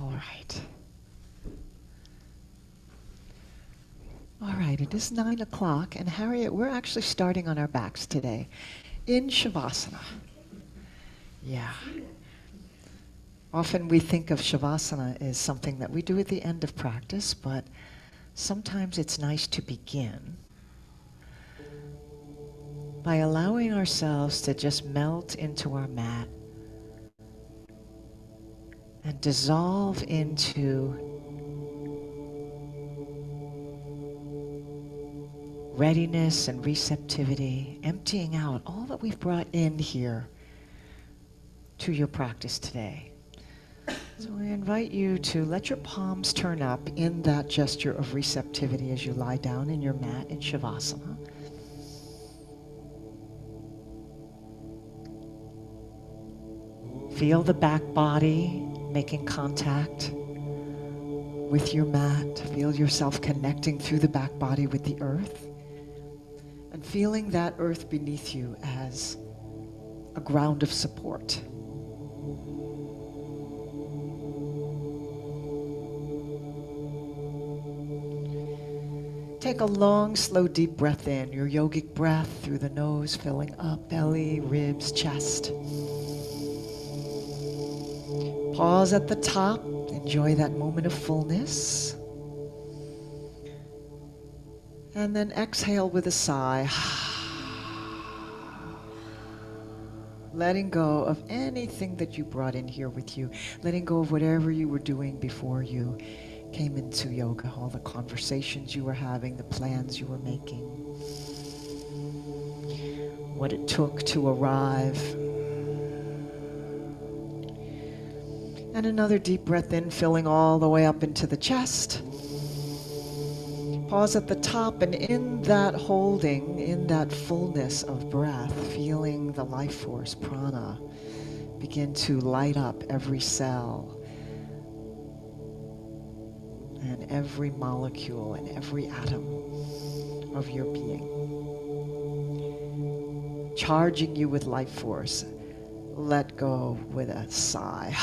All right. All right, it is 9 o'clock, and Harriet, we're actually starting on our backs today in Shavasana. Yeah. Often we think of Shavasana as something that we do at the end of practice, but sometimes it's nice to begin by allowing ourselves to just melt into our mat and dissolve into readiness and receptivity, emptying out all that we've brought in here to your practice today. So I invite you to let your palms turn up in that gesture of receptivity as you lie down in your mat in Shavasana. Feel the back body making contact with your mat. Feel yourself connecting through the back body with the earth, and feeling that earth beneath you as a ground of support. Take a long, slow, deep breath in, your yogic breath through the nose, filling up belly, ribs, chest. Pause at the top, enjoy that moment of fullness. And then exhale with a sigh. Letting go of anything that you brought in here with you. Letting go of whatever you were doing before you came into yoga. All the conversations you were having, the plans you were making. What it took to arrive. And another deep breath in, filling all the way up into the chest. Pause at the top, and in that holding, in that fullness of breath, feeling the life force, prana, begin to light up every cell and every molecule and every atom of your being. Charging you with life force. Let go with a sigh.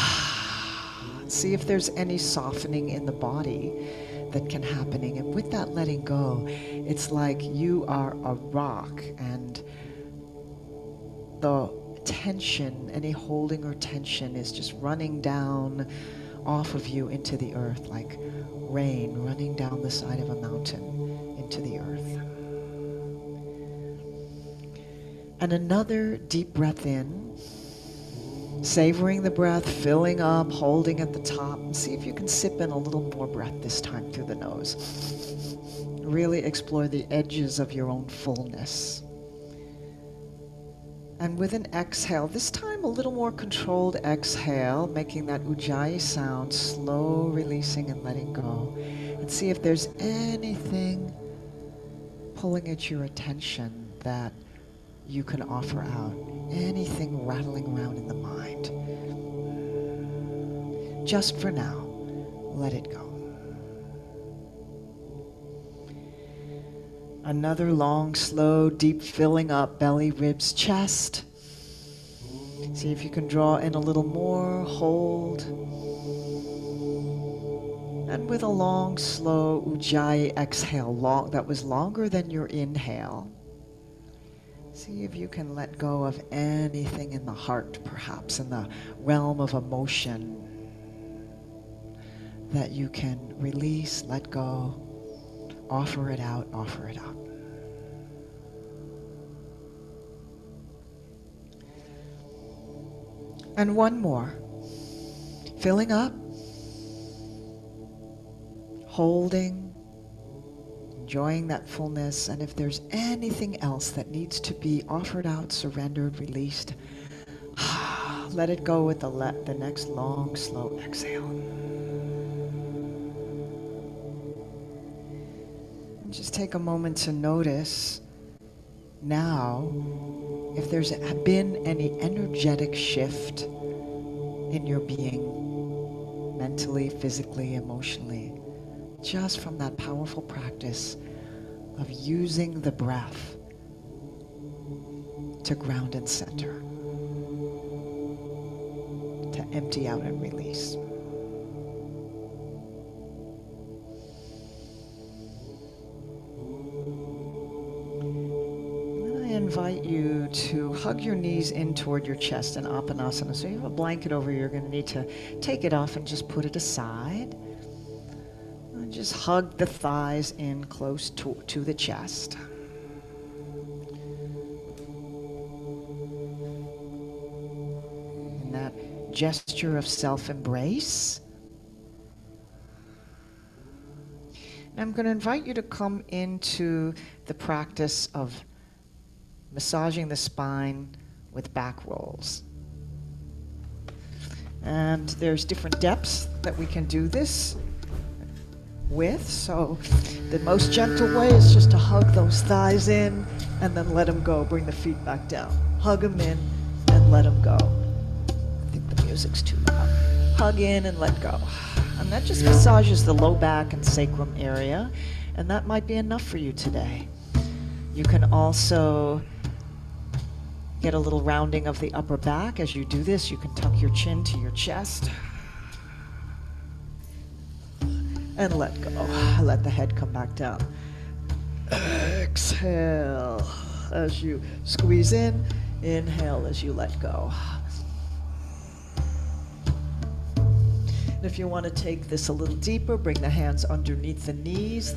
See if there's any softening in the body that can happening. And with that letting go, it's like you are a rock, and the tension, any holding or tension, is just running down off of you into the earth, like rain running down the side of a mountain into the earth. And another deep breath in, savoring the breath, filling up, holding at the top. And see if you can sip in a little more breath this time through the nose. Really explore the edges of your own fullness. And with an exhale, this time a little more controlled exhale, making that ujjayi sound, slow releasing and letting go. And see if there's anything pulling at your attention that you can offer out. Anything rattling around in the mind. Just for now, let it go. Another long, slow, deep filling up, belly, ribs, chest. See if you can draw in a little more, hold. And with a long, slow ujjayi exhale, that was longer than your inhale. See if you can let go of anything in the heart, perhaps in the realm of emotion, that you can release, let go, offer it out, offer it out. And one more. Filling up, holding, enjoying that fullness, and if there's anything else that needs to be offered out, surrendered, released, let it go with the next long, slow exhale. And just take a moment to notice now if there's been any energetic shift in your being, mentally, physically, emotionally, just from that powerful practice of using the breath to ground and center, to empty out and release. to hug your knees in toward your chest in Apanasana. So you have a blanket over you. You're going to need to take it off and just put it aside. And just hug the thighs in close to the chest. In that gesture of self-embrace. And I'm going to invite you to come into the practice of massaging the spine with back rolls. And there's different depths that we can do this with. So the most gentle way is just to hug those thighs in and then let them go. Bring the feet back down. Hug them in and let them go. I think the music's too loud. Hug in and let go. And that just massages the low back and sacrum area. And that might be enough for you today. You can also get a little rounding of the upper back. As you do this, you can tuck your chin to your chest. And let go. Let the head come back down. Exhale as you squeeze in. Inhale as you let go. And if you want to take this a little deeper, bring the hands underneath the knees,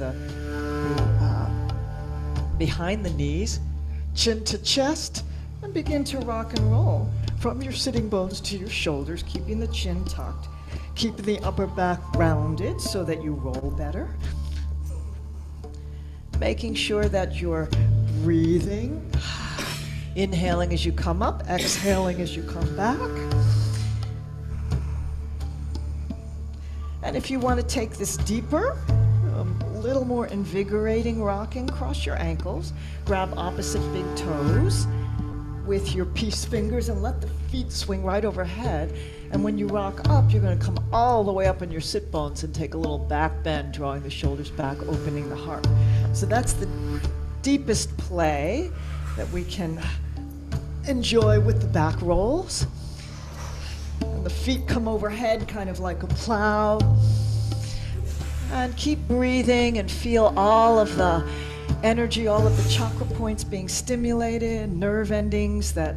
behind the knees, chin to chest, and begin to rock and roll from your sitting bones to your shoulders, keeping the chin tucked, keeping the upper back rounded so that you roll better. Making sure that you're breathing, inhaling as you come up, exhaling as you come back. And if you want to take this deeper, a little more invigorating rocking, cross your ankles, grab opposite big toes with your peace fingers and let the feet swing right overhead. And when you rock up, you're going to come all the way up in your sit bones and take a little back bend, drawing the shoulders back, opening the heart. So that's the deepest play that we can enjoy with the back rolls. And the feet come overhead kind of like a plow. And keep breathing and feel all of the energy, all of the chakra points being stimulated, nerve endings that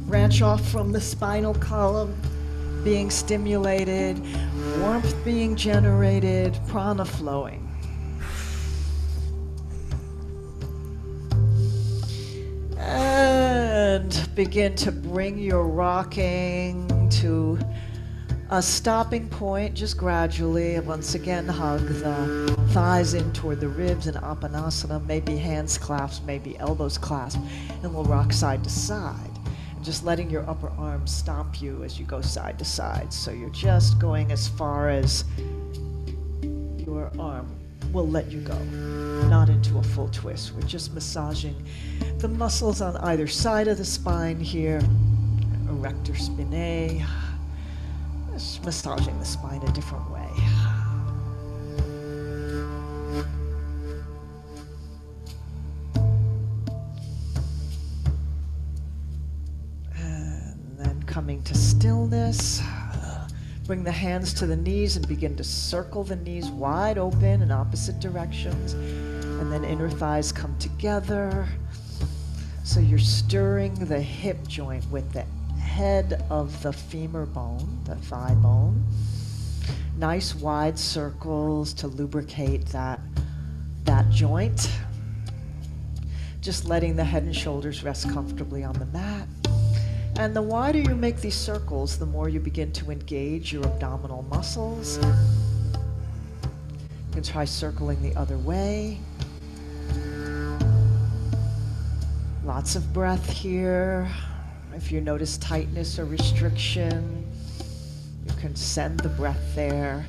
branch off from the spinal column being stimulated, warmth being generated, prana flowing. And begin to bring your rocking to a stopping point, just gradually. Once again, hug the thighs in toward the ribs in Apanasana, maybe hands clasped, maybe elbows clasped, and we'll rock side to side. And just letting your upper arms stop you as you go side to side. So you're just going as far as your arm will let you go, not into a full twist. We're just massaging the muscles on either side of the spine here, erector spinae, just massaging the spine a different way. And then coming to stillness. Bring the hands to the knees and begin to circle the knees wide open in opposite directions. And then inner thighs come together. So you're stirring the hip joint with the head of the femur bone, the thigh bone. Nice wide circles to lubricate that joint. Just letting the head and shoulders rest comfortably on the mat. And the wider you make these circles, the more you begin to engage your abdominal muscles. You can try circling the other way. Lots of breath here. If you notice tightness or restriction, you can send the breath there.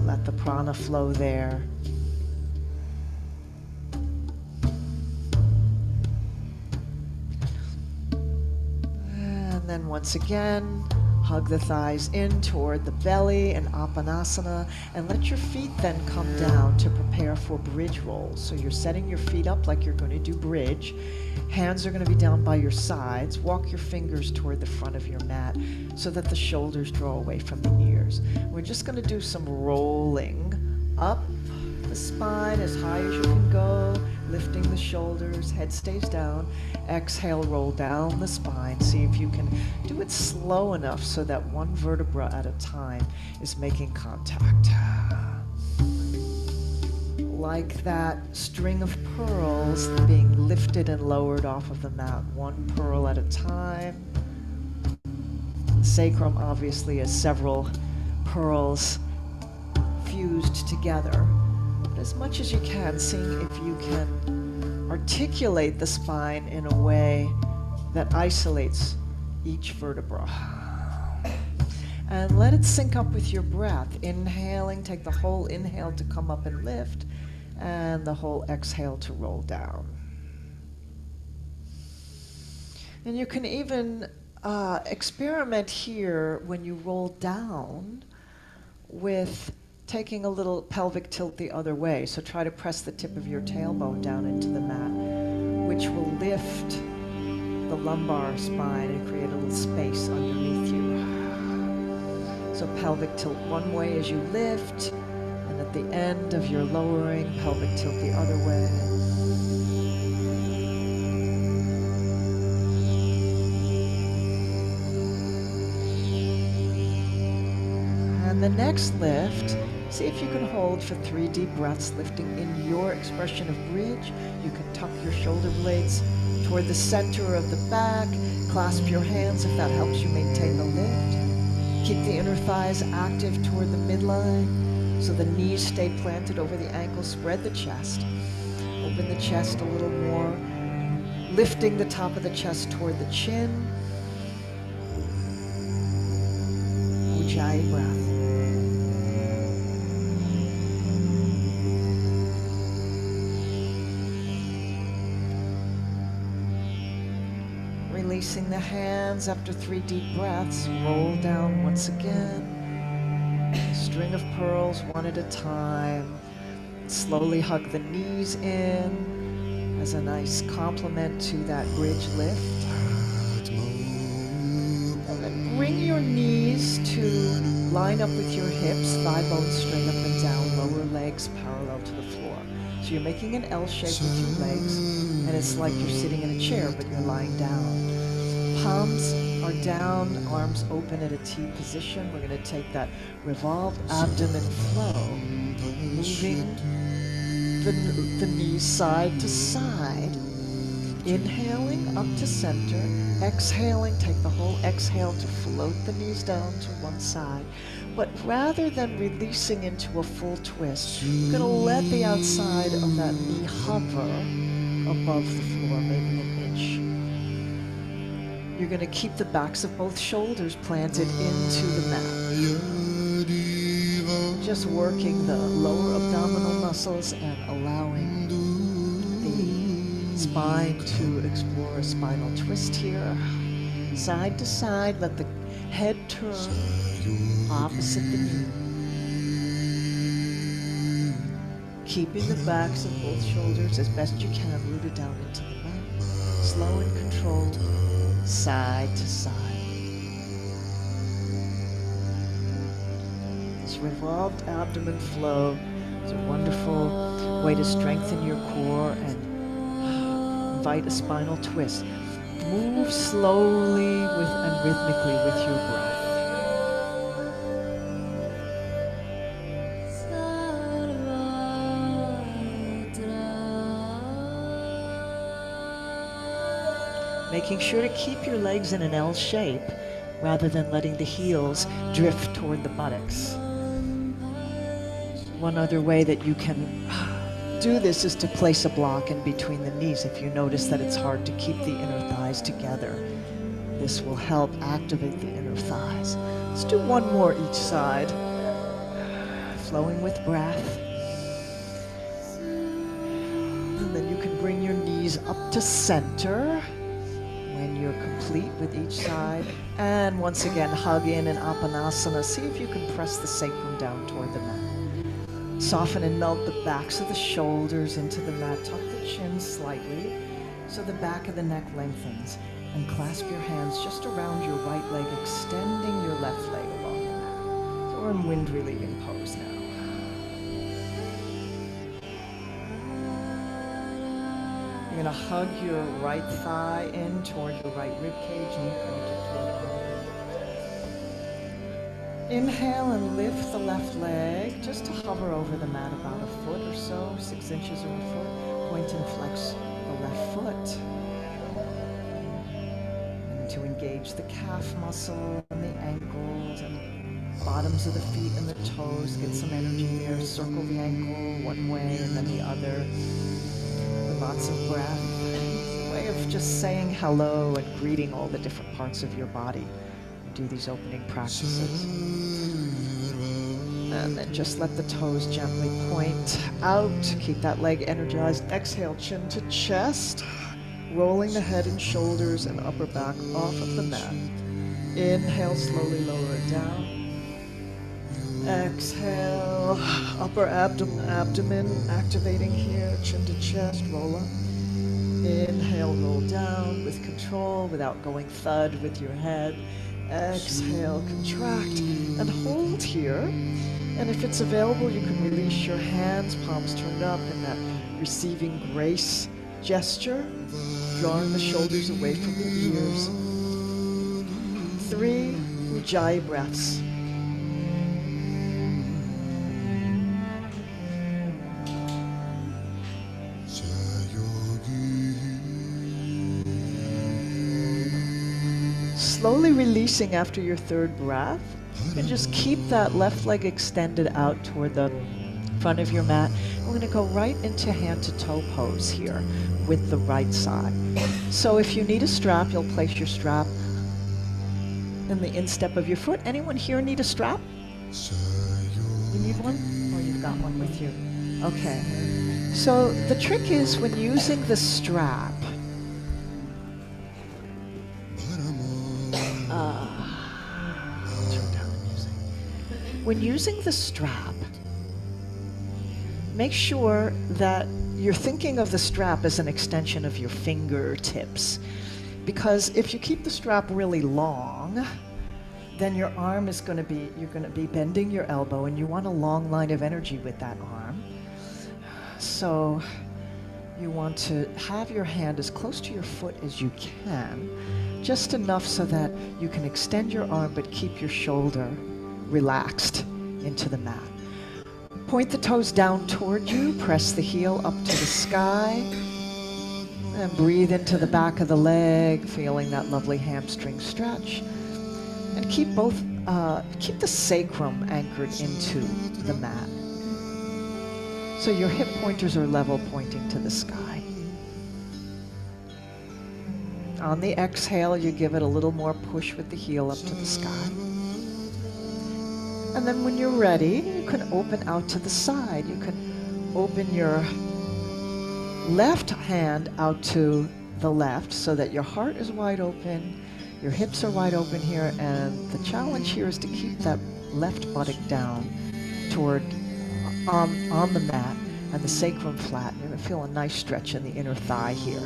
Let the prana flow there. And then once again, hug the thighs in toward the belly and Apanasana, and let your feet then come down to prepare for bridge rolls. So you're setting your feet up like you're going to do bridge. Hands are going to be down by your sides. Walk your fingers toward the front of your mat so that the shoulders draw away from the ears. We're just going to do some rolling up the spine as high as you can go, lifting the shoulders, head stays down. Exhale, roll down the spine. See if you can do it slow enough so that one vertebra at a time is making contact. Like that string of pearls being lifted and lowered off of the mat, one pearl at a time. Sacrum obviously is several pearls fused together. But as much as you can, seeing if you can articulate the spine in a way that isolates each vertebra. And let it sync up with your breath. Inhaling, take the whole inhale to come up and lift, and the whole exhale to roll down. And you can even experiment here when you roll down with taking a little pelvic tilt the other way. So try to press the tip of your tailbone down into the mat, which will lift the lumbar spine and create a little space underneath you. So pelvic tilt one way as you lift, and at the end of your lowering, pelvic tilt the other way. And the next lift, see if you can hold for 3 deep breaths, lifting in your expression of bridge. You can tuck your shoulder blades toward the center of the back, clasp your hands if that helps you maintain the lift. Keep the inner thighs active toward the midline, so the knees stay planted over the ankles. Spread the chest. Open the chest a little more, lifting the top of the chest toward the chin. Ujjayi breath. Releasing the hands after 3 deep breaths, roll down once again. A string of pearls one at a time. Slowly hug the knees in as a nice complement to that bridge lift. And then bring your knees to line up with your hips, thigh bones straight up and down, lower legs parallel to the floor. So you're making an L shape with your legs, and it's like you're sitting in a chair, but you're lying down. Palms are down, arms open at a T position. We're going to take that revolved abdomen flow, moving the knees side to side. Inhaling up to center, exhaling, take the whole exhale to float the knees down to one side. But rather than releasing into a full twist, you're going to let the outside of that knee hover above the floor, maybe an inch. You're going to keep the backs of both shoulders planted into the mat. Just working the lower abdominal muscles and allowing the spine to explore a spinal twist here. Side to side, let the head turn opposite the knee. Keeping the backs of both shoulders as best you can rooted down into the mat. Slow and controlled, side to side. This revolved abdomen flow is a wonderful way to strengthen your core and invite a spinal twist. Move slowly and rhythmically with your breath. Making sure to keep your legs in an L shape rather than letting the heels drift toward the buttocks. One other way that you can do this is to place a block in between the knees if you notice that it's hard to keep the inner thighs together. This will help activate the inner thighs. Let's do one more each side. Flowing with breath. And then you can bring your knees up to center when you're complete with each side. And once again, hug in Apanasana. See if you can press the sacrum down toward the mat. Soften and melt the backs of the shoulders into the mat. Tuck the chin slightly so the back of the neck lengthens. And clasp your hands just around your right leg, extending your left leg along the mat. So we're in wind relieving pose now. going to hug your right thigh in toward your right rib cage, knee pointed toward arm. Inhale and lift the left leg just to hover over the mat about a foot or so, 6 inches or a foot. Point and flex the left foot. And to engage the calf muscle and the ankles and bottoms of the feet and the toes. Get some energy there. Circle the ankle one way and then the other. With lots of breath. A way of just saying hello and greeting all the different parts of your body. Do these opening practices. And then just let the toes gently point out. Keep that leg energized. Exhale, chin to chest. Rolling the head and shoulders and upper back off of the mat. Inhale, slowly lower it down. Exhale, upper abdomen activating here, chin to chest, roll up. Inhale, roll down with control without going thud with your head. Exhale, contract and hold here. And if it's available, you can release your hands, palms turned up in that receiving grace gesture, drawing the shoulders away from the ears. 3 Ujjayi breaths. Slowly releasing after your 3rd breath. You can just keep that left leg extended out toward the front of your mat. We're going to go right into hand to toe pose here with the right side. So if you need a strap, you'll place your strap in the instep of your foot. Anyone here need a strap? You need one? Or you've got one with you? Okay. So the trick is when using the strap, when using the strap, make sure that you're thinking of the strap as an extension of your fingertips. Because if you keep the strap really long, then your arm is going to be, you're going to be bending your elbow, and you want a long line of energy with that arm. So you want to have your hand as close to your foot as you can, just enough so that you can extend your arm but keep your shoulder relaxed into the mat. Point the toes down toward you, press the heel up to the sky, and breathe into the back of the leg, feeling that lovely hamstring stretch. And keep the sacrum anchored into the mat. So your hip pointers are level, pointing to the sky. On the exhale, you give it a little more push with the heel up to the sky. And then when you're ready, you can open out to the side. You can open your left hand out to the left so that your heart is wide open, your hips are wide open here, and the challenge here is to keep that left buttock down toward on the mat and the sacrum flat. You're going to feel a nice stretch in the inner thigh here.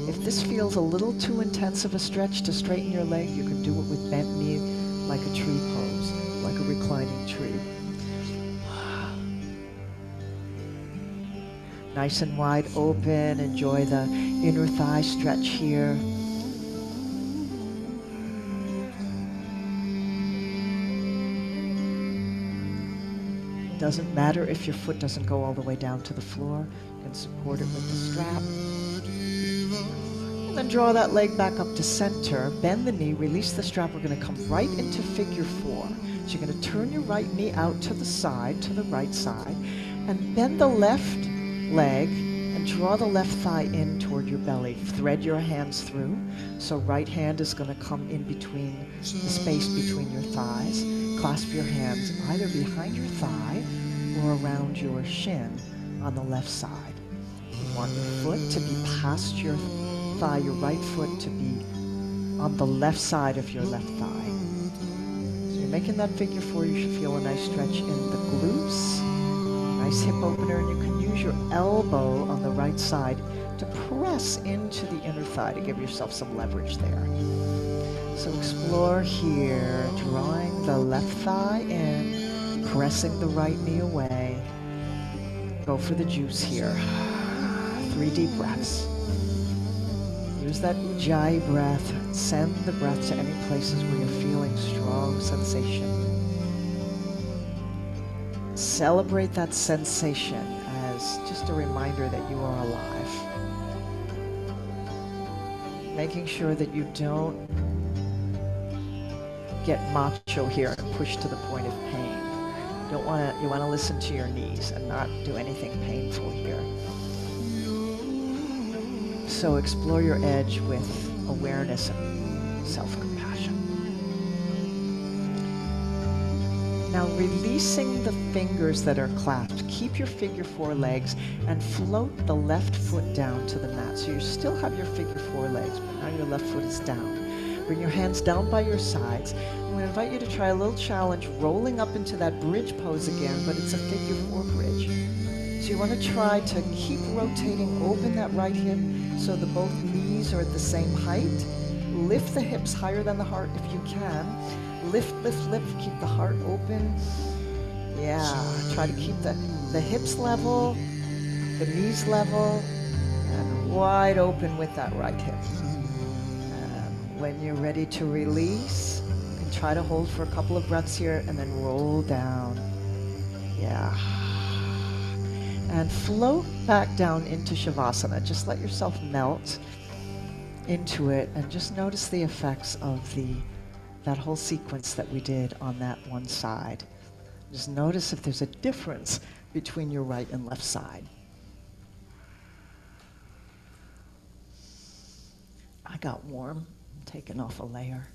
If this feels a little too intense of a stretch to straighten your leg, you can do it with bent knee like a tree pose, like a reclining tree. Nice and wide open. Enjoy the inner thigh stretch here. Doesn't matter if your foot doesn't go all the way down to the floor. You can support it with the strap. And then draw that leg back up to center. Bend the knee, release the strap. We're going to come right into figure 4. So you're going to turn your right knee out to the side, to the right side, and bend the left leg and draw the left thigh in toward your belly. Thread your hands through. So right hand is going to come in between the space between your thighs. Clasp your hands either behind your thigh or around your shin on the left side. You want your foot to be past your thigh, your right foot to be on the left side of your left thigh. So you're making that figure 4. You should feel a nice stretch in the glutes. Nice hip opener, and you can use your elbow on the right side to press into the inner thigh to give yourself some leverage there. So explore here, drawing the left thigh in, pressing the right knee away. Go for the juice here. 3 deep breaths. Use that Ujjayi breath. Send the breath to any places where you're feeling strong sensation. Celebrate that sensation as just a reminder that you are alive. Making sure that you don't get macho here and push to the point of pain. You want to listen to your knees and not do anything painful here. So explore your edge with awareness and self-compassion. Now releasing the fingers that are clasped, keep your figure four legs and float the left foot down to the mat. So you still have your figure four legs, but now your left foot is down. Bring your hands down by your sides. I'm going to invite you to try a little challenge, rolling up into that bridge pose again, but it's a figure four bridge. So you want to try to keep rotating, open that right hip so that both knees are at the same height. Lift the hips higher than the heart if you can. Lift, lift, lift, keep the heart open. Yeah, try to keep the hips level, the knees level, and wide open with that right hip. And when you're ready to release, you can try to hold for a couple of breaths here and then roll down. Yeah. And float back down into Shavasana. Just let yourself melt into it and just notice the effects of that whole sequence that we did on that one side. Just notice if there's a difference between your right and left side. I got warm. I'm taking off a layer.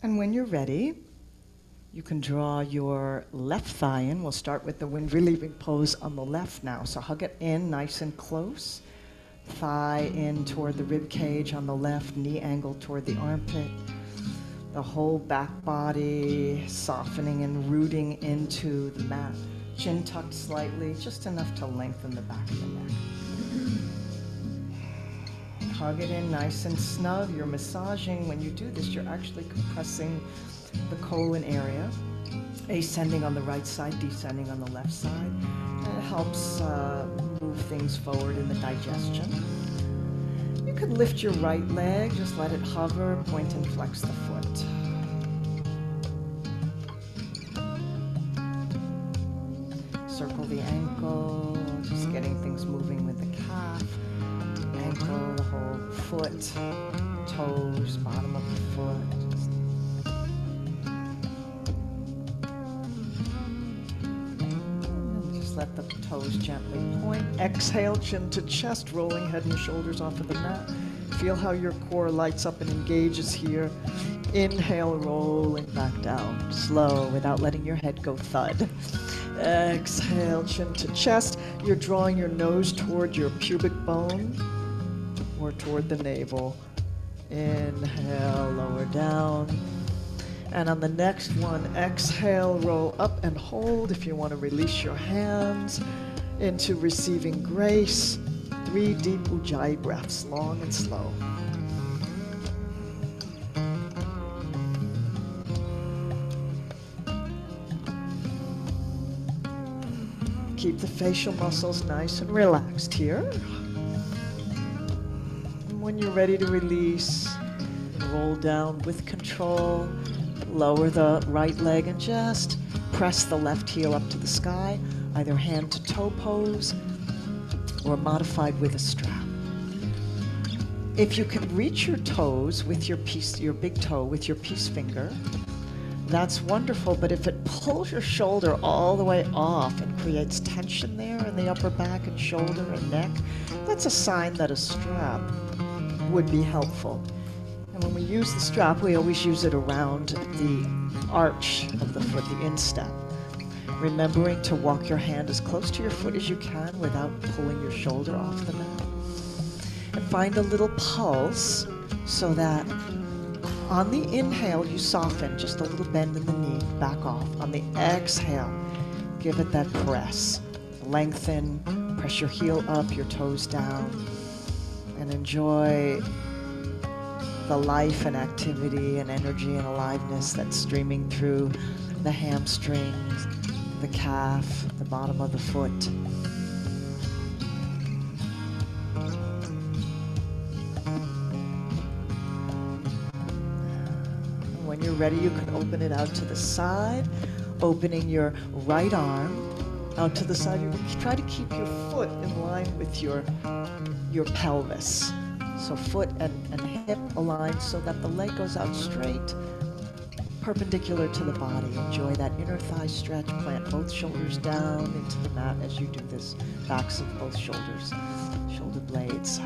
And when you're ready, you can draw your left thigh in. We'll start with the wind relieving pose on the left now. So hug it in nice and close. Thigh in toward the rib cage on the left, knee angled toward the armpit. The whole back body softening and rooting into the mat. Chin tucked slightly, just enough to lengthen the back of the neck. Hug it in nice and snug. You're massaging. When you do this, you're actually compressing the colon area, ascending on the right side, descending on the left side. And it helps move things forward in the digestion. You could lift your right leg, just let it hover, point and flex the foot. Circle the ankle, just getting things moving with the calf, ankle, the whole foot, toes, bottom of the foot. Let the toes gently point. Exhale, chin to chest, rolling head and shoulders off of the mat. Feel how your core lights up and engages here. Inhale, rolling back down. Slow, without letting your head go thud. Exhale, chin to chest. You're drawing your nose toward your pubic bone or toward the navel. Inhale, lower down. And on the next one, exhale, roll up and hold if you want to release your hands into receiving grace. 3 deep Ujjayi breaths, long and slow. Keep the facial muscles nice and relaxed here. And when you're ready to release, roll down with control. Lower the right leg and just press the left heel up to the sky, either hand to toe pose or modified with a strap. If you can reach your toes with your big toe with your peace finger, that's wonderful, but if it pulls your shoulder all the way off and creates tension there in the upper back and shoulder and neck, that's a sign that a strap would be helpful. And when we use the strap, we always use it around the arch of the foot, the instep. Remembering to walk your hand as close to your foot as you can without pulling your shoulder off the mat. And find a little pulse so that on the inhale, you soften, just a little bend in the knee, back off. On the exhale, give it that press. Lengthen, press your heel up, your toes down, and enjoy the life and activity and energy and aliveness that's streaming through the hamstrings, the calf, the bottom of the foot. When you're ready, you can open it out to the side, opening your right arm out to the side. You try to keep your foot in line with your pelvis. So foot and hip aligned so that the leg goes out straight, perpendicular to the body. Enjoy that inner thigh stretch. Plant both shoulders down into the mat as you do this. Backs of both shoulders, shoulder blades.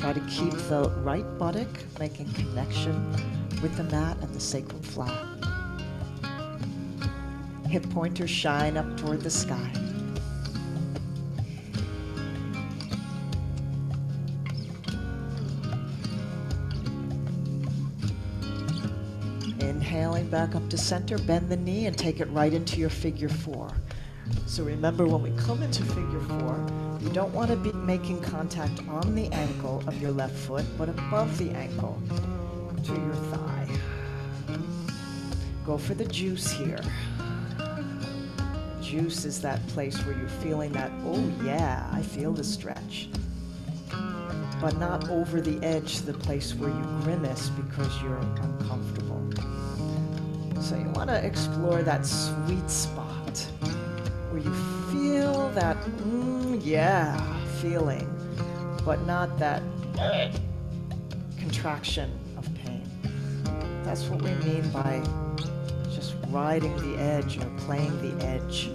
Try to keep the right buttock making connection with the mat and the sacrum flat. Hip pointers shine up toward the sky. Inhaling back up to center, bend the knee and take it right into your figure four. So remember, when we come into figure four, you don't want to be making contact on the ankle of your left foot, but above the ankle to your thigh. Go for the juice here. Juice is that place where you're feeling that, oh yeah, I feel the stretch. But not over the edge, the place where you grimace because you're uncomfortable. So you want to explore that sweet spot where you feel that, yeah, feeling, but not that contraction of pain. That's what we mean by just riding the edge or playing the edge.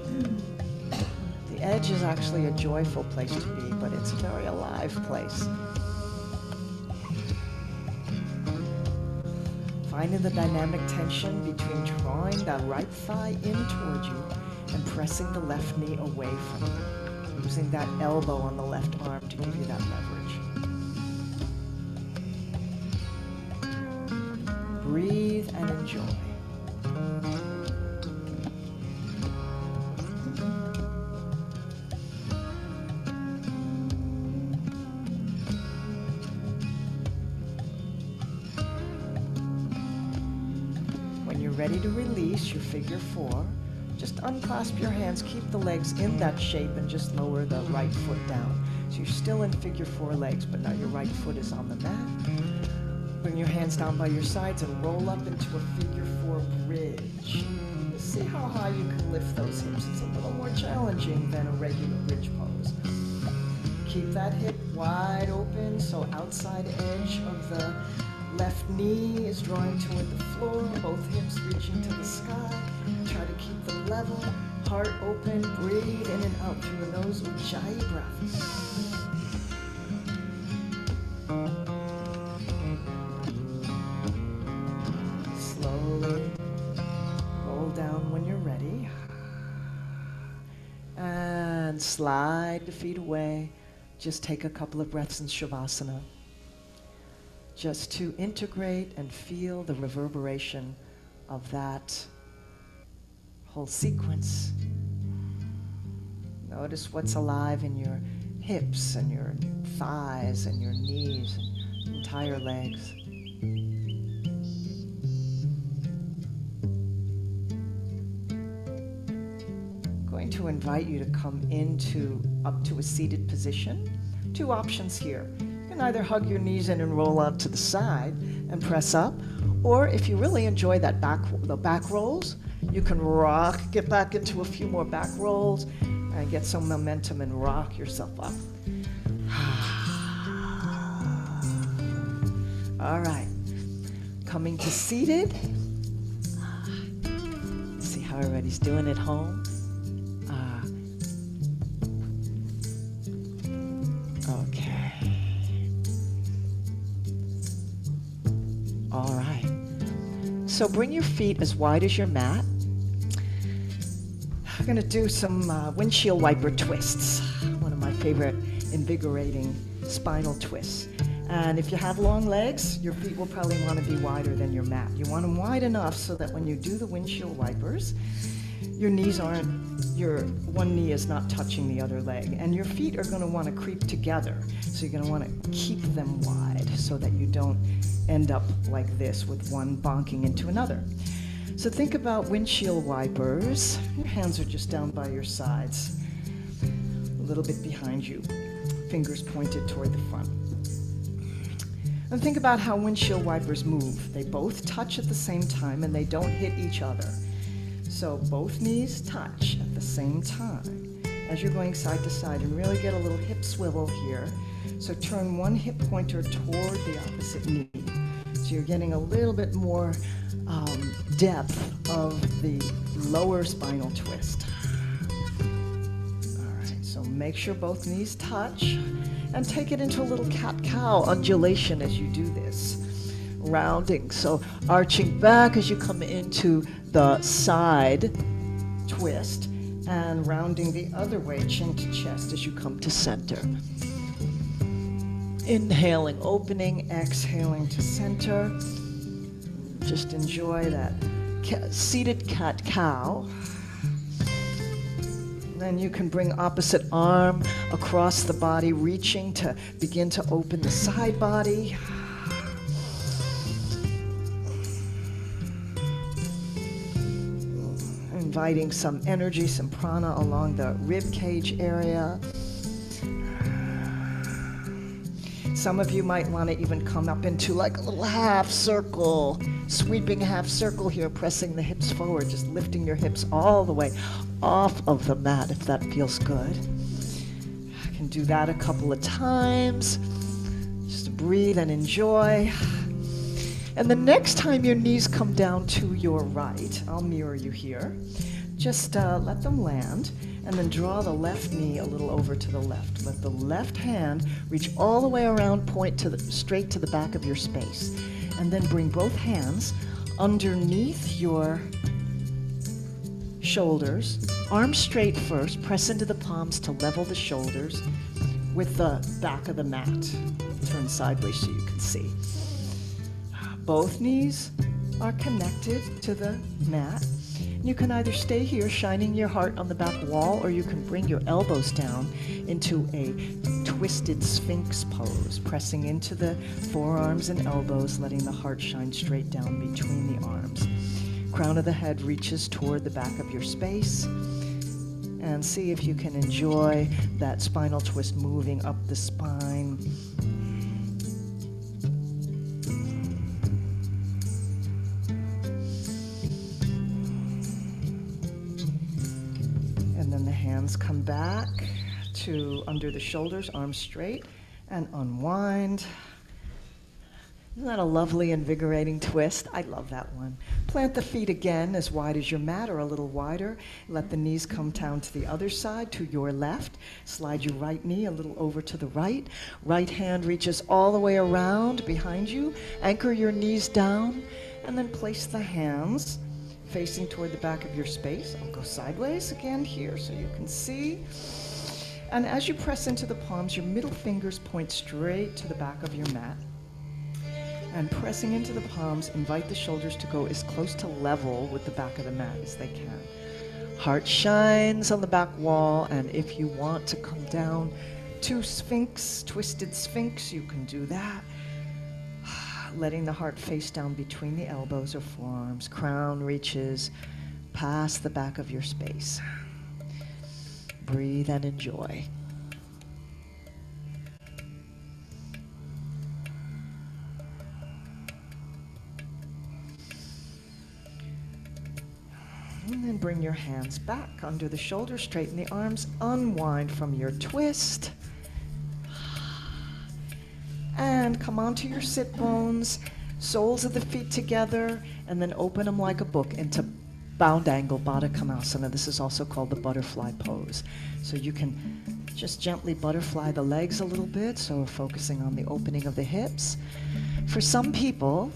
The edge is actually a joyful place to be, but it's a very alive place. Finding the dynamic tension between drawing that right thigh in towards you and pressing the left knee away from you, using that elbow on the left arm to give you that leverage. Breathe and enjoy. When you're ready to release your figure four, just unclasp your hands, keep the legs in that shape, and just lower the right foot down. So you're still in figure four legs, but now your right foot is on the mat. Bring your hands down by your sides and roll up into a figure four bridge. See how high you can lift those hips. It's a little more challenging than a regular bridge pose. Keep that hip wide open, so outside edge of the left knee is drawing toward the floor, both hips reaching to the sky. Try to keep them level, heart open, breathe in and out through the nose, Ujjayi breath. Slowly roll down when you're ready. And slide the feet away. Just take a couple of breaths in Shavasana, just to integrate and feel the reverberation of that whole sequence. Notice what's alive in your hips and your thighs and your knees and entire legs. I'm going to invite you to come up to a seated position. Two options here. You can either hug your knees in and roll out to the side and press up, or if you really enjoy the back rolls, you can rock, get back into a few more back rolls and get some momentum and rock yourself up. All right, coming to seated. See how everybody's doing at home. Okay. All right. So bring your feet as wide as your mat. We're going to do some windshield wiper twists, one of my favorite invigorating spinal twists. And if you have long legs, your feet will probably want to be wider than your mat. You want them wide enough so that when you do the windshield wipers, your one knee is not touching the other leg, and your feet are going to want to creep together. So you're going to want to keep them wide so that you don't end up like this with one bonking into another. So think about windshield wipers. Your hands are just down by your sides, a little bit behind you, fingers pointed toward the front. And think about how windshield wipers move. They both touch at the same time and they don't hit each other. So both knees touch at the same time as you're going side to side, and really get a little hip swivel here. So turn one hip pointer toward the opposite knee. So you're getting a little bit more depth of the lower spinal twist. All right, so make sure both knees touch and take it into a little cat-cow undulation as you do this. Rounding, so arching back as you come into the side twist, and rounding the other way, chin to chest, as you come to center. Inhaling, opening, exhaling to center. Just enjoy that seated cat-cow. Then you can bring opposite arm across the body, reaching to begin to open the side body. Inviting some energy, some prana along the rib cage area. Some of you might want to even come up into like a little half circle, sweeping half circle here, pressing the hips forward, just lifting your hips all the way off of the mat if that feels good. I can do that a couple of times. Just breathe and enjoy. And the next time your knees come down to your right, I'll mirror you here. Just let them land, and then draw the left knee a little over to the left. Let the left hand reach all the way around, point to straight to the back of your space. And then bring both hands underneath your shoulders. Arms straight first, press into the palms to level the shoulders with the back of the mat. Turn sideways so you can see. Both knees are connected to the mat. You can either stay here shining your heart on the back wall, or you can bring your elbows down into a twisted sphinx pose, pressing into the forearms and elbows, letting the heart shine straight down between the arms. Crown of the head reaches toward the back of your space, and see if you can enjoy that spinal twist moving up the spine. Come back to under the shoulders, arms straight, and unwind. Isn't that a lovely, invigorating twist? I love that one. Plant the feet again as wide as your mat or a little wider. Let the knees come down to the other side, to your left. Slide your right knee a little over to the right. Right hand reaches all the way around behind you. Anchor your knees down, and then place the hands facing toward the back of your space. I'll go sideways again here so you can see. And as you press into the palms, your middle fingers point straight to the back of your mat. And pressing into the palms, invite the shoulders to go as close to level with the back of the mat as they can. Heart shines on the back wall, and if you want to come down to sphinx, twisted sphinx, you can do that. Letting the heart face down between the elbows or forearms. Crown reaches past the back of your space. Breathe and enjoy. And then bring your hands back under the shoulders, straighten the arms, unwind from your twist. And come onto your sit bones, soles of the feet together, and then open them like a book into bound angle Baddha Konasana. This is also called the butterfly pose. So you can just gently butterfly the legs a little bit, so we're focusing on the opening of the hips. For some people,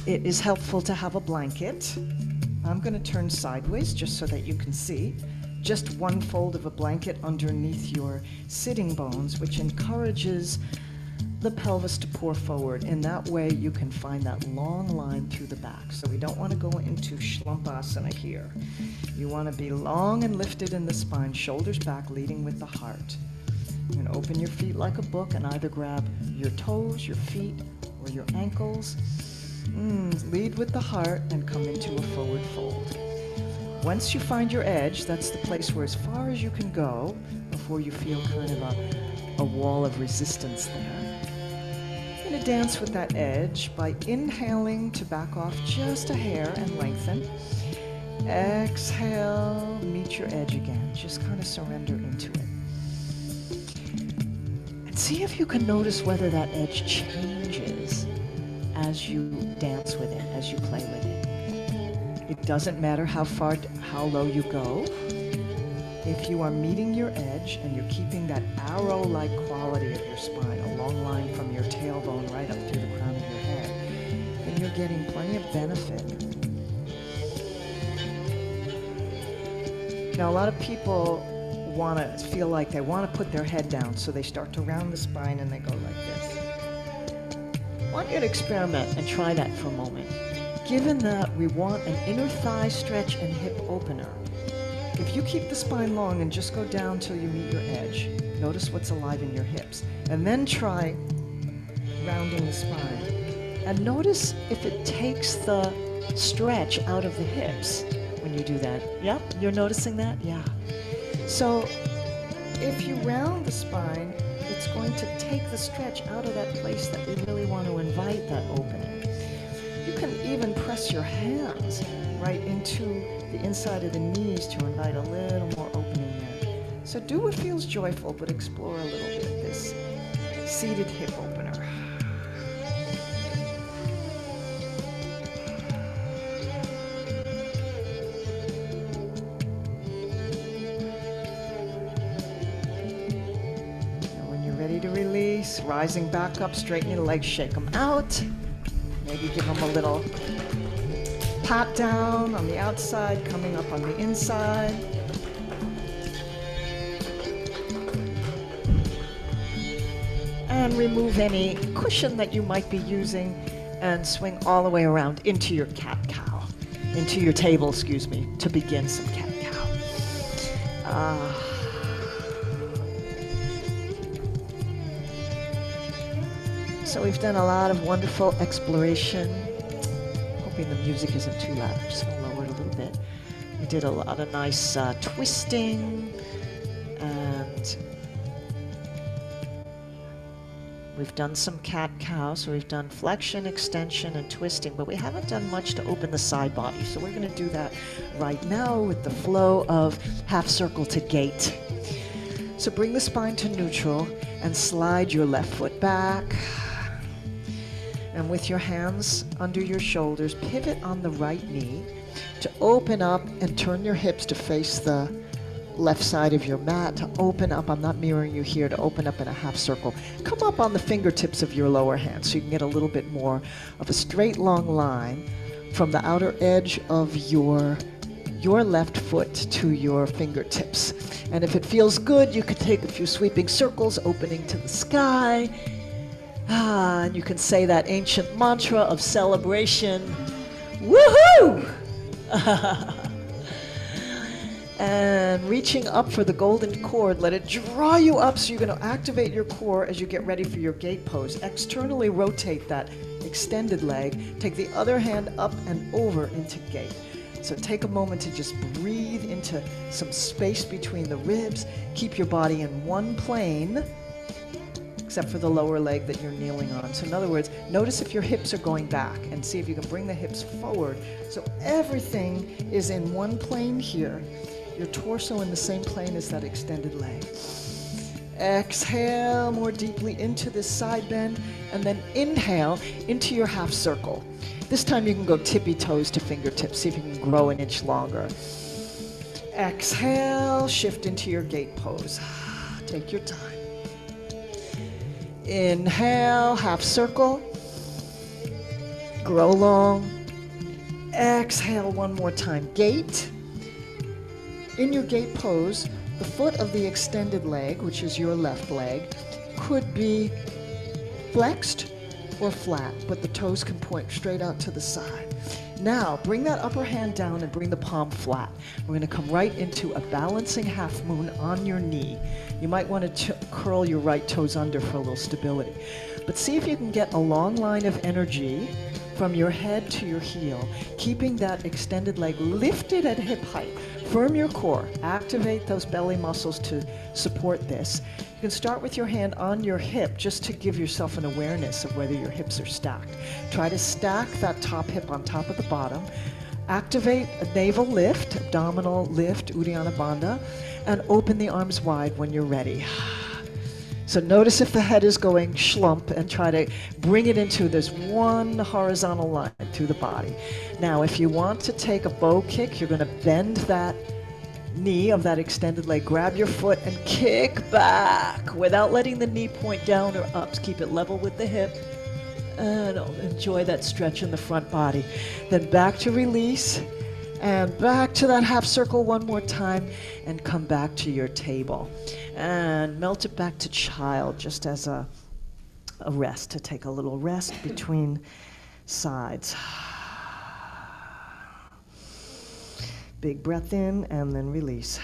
it is helpful to have a blanket. I'm going to turn sideways just so that you can see. Just one fold of a blanket underneath your sitting bones, which encourages the pelvis to pour forward. In that way, you can find that long line through the back. So we don't want to go into Shlumpasana here. You want to be long and lifted in the spine, shoulders back, leading with the heart. You can open your feet like a book and either grab your toes, your feet, or your ankles. Lead with the heart and come into a forward fold. Once you find your edge, that's the place where as far as you can go before you feel kind of a wall of resistance there. I'm going to dance with that edge by inhaling to back off just a hair and lengthen. Exhale, meet your edge again. Just kind of surrender into it. And see if you can notice whether that edge changes as you dance with it, as you play with it. It doesn't matter how low you go. If you are meeting your edge and you're keeping that arrow-like quality of your spine, a long line from your tailbone right up through the crown of your head, then you're getting plenty of benefit. Now, a lot of people feel like they want to put their head down, so they start to round the spine and they go like this. I want you to experiment and try that for a moment. Given that we want an inner thigh stretch and hip opener, if you keep the spine long and just go down till you meet your edge, notice what's alive in your hips, and then try rounding the spine. And notice if it takes the stretch out of the hips when you do that. Yep, you're noticing that? Yeah. So if you round the spine, it's going to take the stretch out of that place that we really want to invite that opening. You can even press your hands right into the inside of the knees to invite a little more opening there. So do what feels joyful, but explore a little bit this seated hip opener. Now when you're ready to release, rising back up, straighten your legs, shake them out. Maybe give them a little pat down on the outside, coming up on the inside. And remove any cushion that you might be using and swing all the way around into your cat-cow, into your table, excuse me, to begin some cat-cow. So we've done a lot of wonderful exploration. Hoping the music isn't too loud. I'm just going to lower it a little bit. We did a lot of nice twisting, and we've done some cat-cow. So we've done flexion, extension, and twisting, but we haven't done much to open the side body. So we're going to do that right now with the flow of half circle to gate. So bring the spine to neutral and slide your left foot back. And with your hands under your shoulders, pivot on the right knee to open up and turn your hips to face the left side of your mat, to open up. I'm not mirroring you here, to open up in a half circle. Come up on the fingertips of your lower hand so you can get a little bit more of a straight long line from the outer edge of your left foot to your fingertips. And if it feels good, you could take a few sweeping circles, opening to the sky. And you can say that ancient mantra of celebration. Woohoo! And reaching up for the golden cord, let it draw you up, so you're going to activate your core as you get ready for your gate pose. Externally rotate that extended leg. Take the other hand up and over into gate. So take a moment to just breathe into some space between the ribs. Keep your body in one plane, except for the lower leg that you're kneeling on. So in other words, notice if your hips are going back and see if you can bring the hips forward. So everything is in one plane here. Your torso in the same plane as that extended leg. Exhale more deeply into this side bend, and then inhale into your half circle. This time you can go tippy toes to fingertips. See if you can grow an inch longer. Exhale, shift into your gate pose. Take your time. Inhale, half circle. Grow long. Exhale one more time. Gate. In your gate pose, the foot of the extended leg, which is your left leg, could be flexed or flat, but the toes can point straight out to the side. Now, bring that upper hand down and bring the palm flat. We're going to come right into a balancing half moon on your knee. You might want to curl your right toes under for a little stability. But see if you can get a long line of energy from your head to your heel, keeping that extended leg lifted at hip height. Firm your core, activate those belly muscles to support this. You can start with your hand on your hip just to give yourself an awareness of whether your hips are stacked. Try to stack that top hip on top of the bottom. Activate a navel lift, abdominal lift, Uddiyana Bandha, and open the arms wide when you're ready. So notice if the head is going schlump and try to bring it into this one horizontal line through the body. Now, if you want to take a bow kick, you're going to bend that knee of that extended leg, grab your foot and kick back without letting the knee point down or up. Keep it level with the hip and enjoy that stretch in the front body. Then back to release and back to that half circle one more time and come back to your table. And melt it back to child just as a rest, to take a little rest between sides. Big breath in and then release.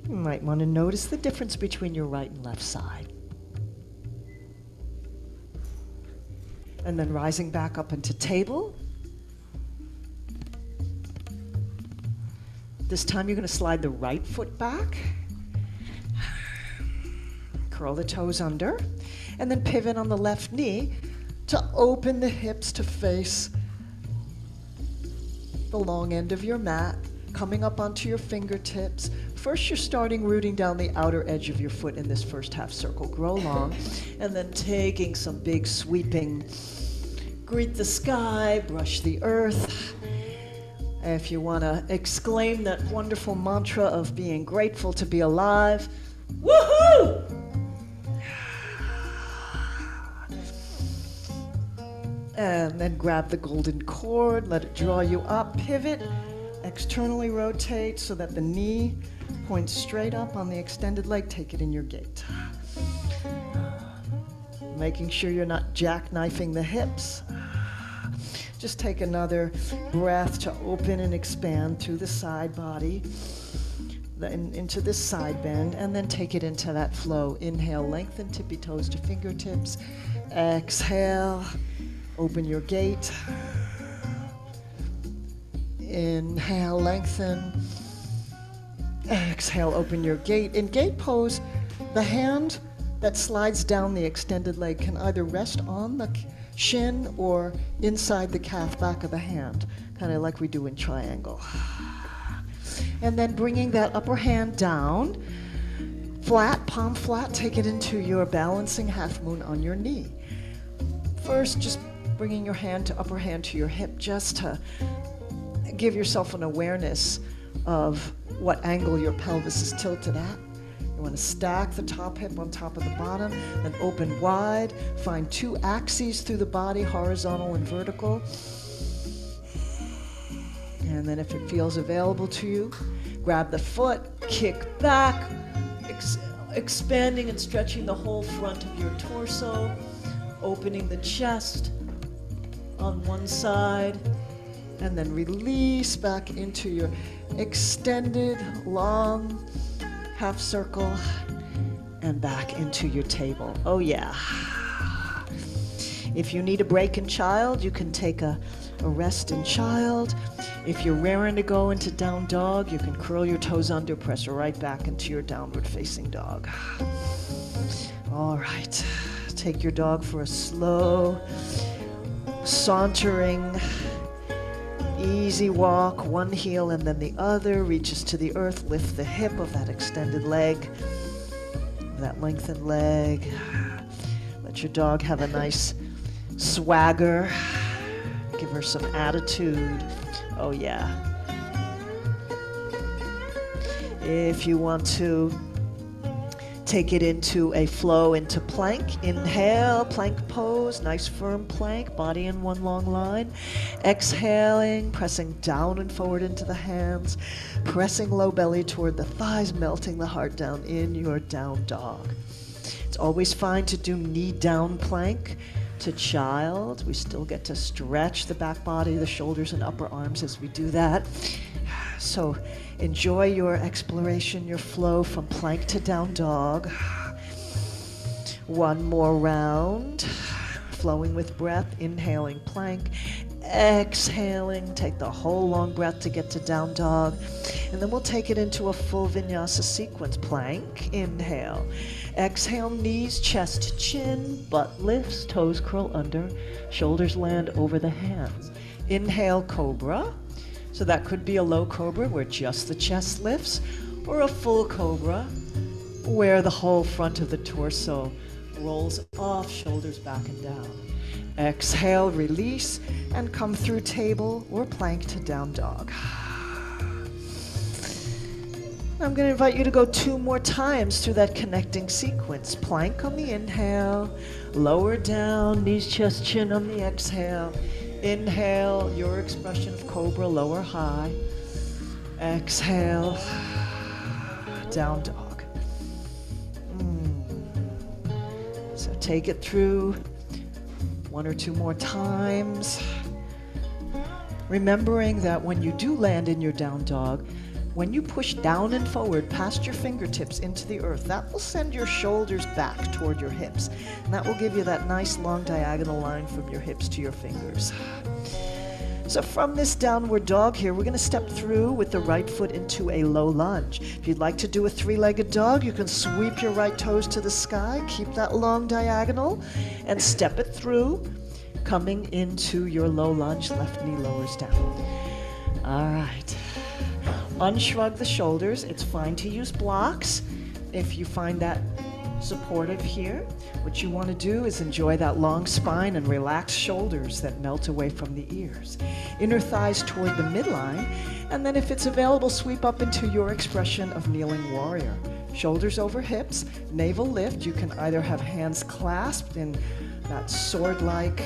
You might want to notice the difference between your right and left side. And then rising back up into table. This time you're going to slide the right foot back, curl the toes under, and then pivot on the left knee to open the hips to face the long end of your mat, coming up onto your fingertips. First, you're starting rooting down the outer edge of your foot in this first half circle. Grow long, and then taking some big sweeping, greet the sky, brush the earth. If you want to exclaim that wonderful mantra of being grateful to be alive, woohoo! And then grab the golden cord, let it draw you up, pivot, externally rotate so that the knee points straight up on the extended leg. Take it in your gait. Making sure you're not jackknifing the hips. Just take another breath to open and expand through the side body, then into this side bend, and then take it into that flow. Inhale, lengthen tippy toes to fingertips. Exhale, open your gait. Inhale, lengthen. Exhale, open your gait. In gait pose, the hand that slides down the extended leg can either rest on the shin or inside the calf back of the hand, kind of like we do in triangle. And then bringing that upper hand down, flat, palm flat, take it into your balancing half moon on your knee. First, just bringing your upper hand to your hip, just to give yourself an awareness of what angle your pelvis is tilted at. You want to stack the top hip on top of the bottom, then open wide. Find two axes through the body, horizontal and vertical. And then if it feels available to you, grab the foot, kick back, expanding and stretching the whole front of your torso, opening the chest on one side, and then release back into your extended, long half circle and back into your table. Oh yeah. If you need a break in child, you can take a rest in child. If you're raring to go into down dog, you can curl your toes under, press right back into your downward facing dog. All right. Take your dog for a slow, sauntering, easy walk, one heel and then the other, reaches to the earth, lift the hip of that extended leg, that lengthened leg. Let your dog have a nice swagger. Give her some attitude. Oh yeah. If you want to take it into a flow into plank. Inhale, plank pose, nice firm plank, body in one long line. Exhaling, pressing down and forward into the hands, pressing low belly toward the thighs, melting the heart down in your down dog. It's always fine to do knee down plank to child. We still get to stretch the back body, the shoulders and upper arms as we do that. So enjoy your exploration, your flow from plank to down dog. One more round, flowing with breath, inhaling plank, exhaling, take the whole long breath to get to down dog, and then we'll take it into a full vinyasa sequence. Plank, inhale, exhale, knees, chest, chin, butt lifts, toes curl under, shoulders land over the hands. Inhale, cobra. So that could be a low cobra where just the chest lifts, or a full cobra where the whole front of the torso rolls off, shoulders back and down. Exhale, release, and come through table or plank to down dog. I'm going to invite you to go 2 more times through that connecting sequence. Plank on the inhale, lower down, knees, chest, chin on the exhale. Inhale, your expression of cobra, lower, high. Exhale, down dog. So take it through 1 or 2 more times. Remembering that when you do land in your down dog, when you push down and forward past your fingertips into the earth, that will send your shoulders back toward your hips. And that will give you that nice long diagonal line from your hips to your fingers. So from this downward dog here, we're going to step through with the right foot into a low lunge. If you'd like to do a 3-legged dog, you can sweep your right toes to the sky, keep that long diagonal, and step it through, coming into your low lunge, left knee lowers down. All right. Unshrug the shoulders. It's fine to use blocks if you find that supportive here. What you want to do is enjoy that long spine and relaxed shoulders that melt away from the ears. Inner thighs toward the midline, and then if it's available, sweep up into your expression of kneeling warrior. Shoulders over hips, navel lift. You can either have hands clasped in that sword-like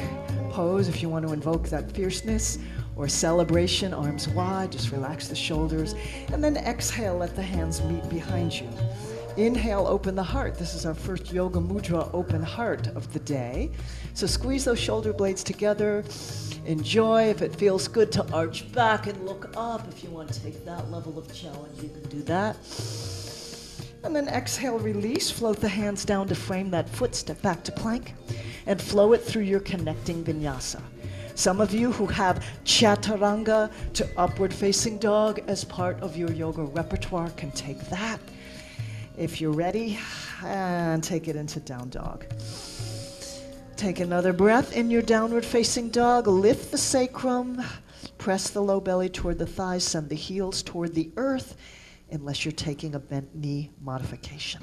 pose if you want to invoke that fierceness, or celebration, arms wide, just relax the shoulders, and then exhale, let the hands meet behind you. Inhale, open the heart. This is our first yoga mudra, open heart of the day. So squeeze those shoulder blades together. Enjoy. If it feels good to arch back and look up, if you want to take that level of challenge, you can do that. And then exhale, release, float the hands down to frame that foot, step back to plank, and flow it through your connecting vinyasa. Some of you who have chaturanga to upward facing dog as part of your yoga repertoire can take that. If you're ready, and take it into down dog. Take another breath in your downward facing dog. Lift the sacrum, press the low belly toward the thighs, send the heels toward the earth, unless you're taking a bent knee modification.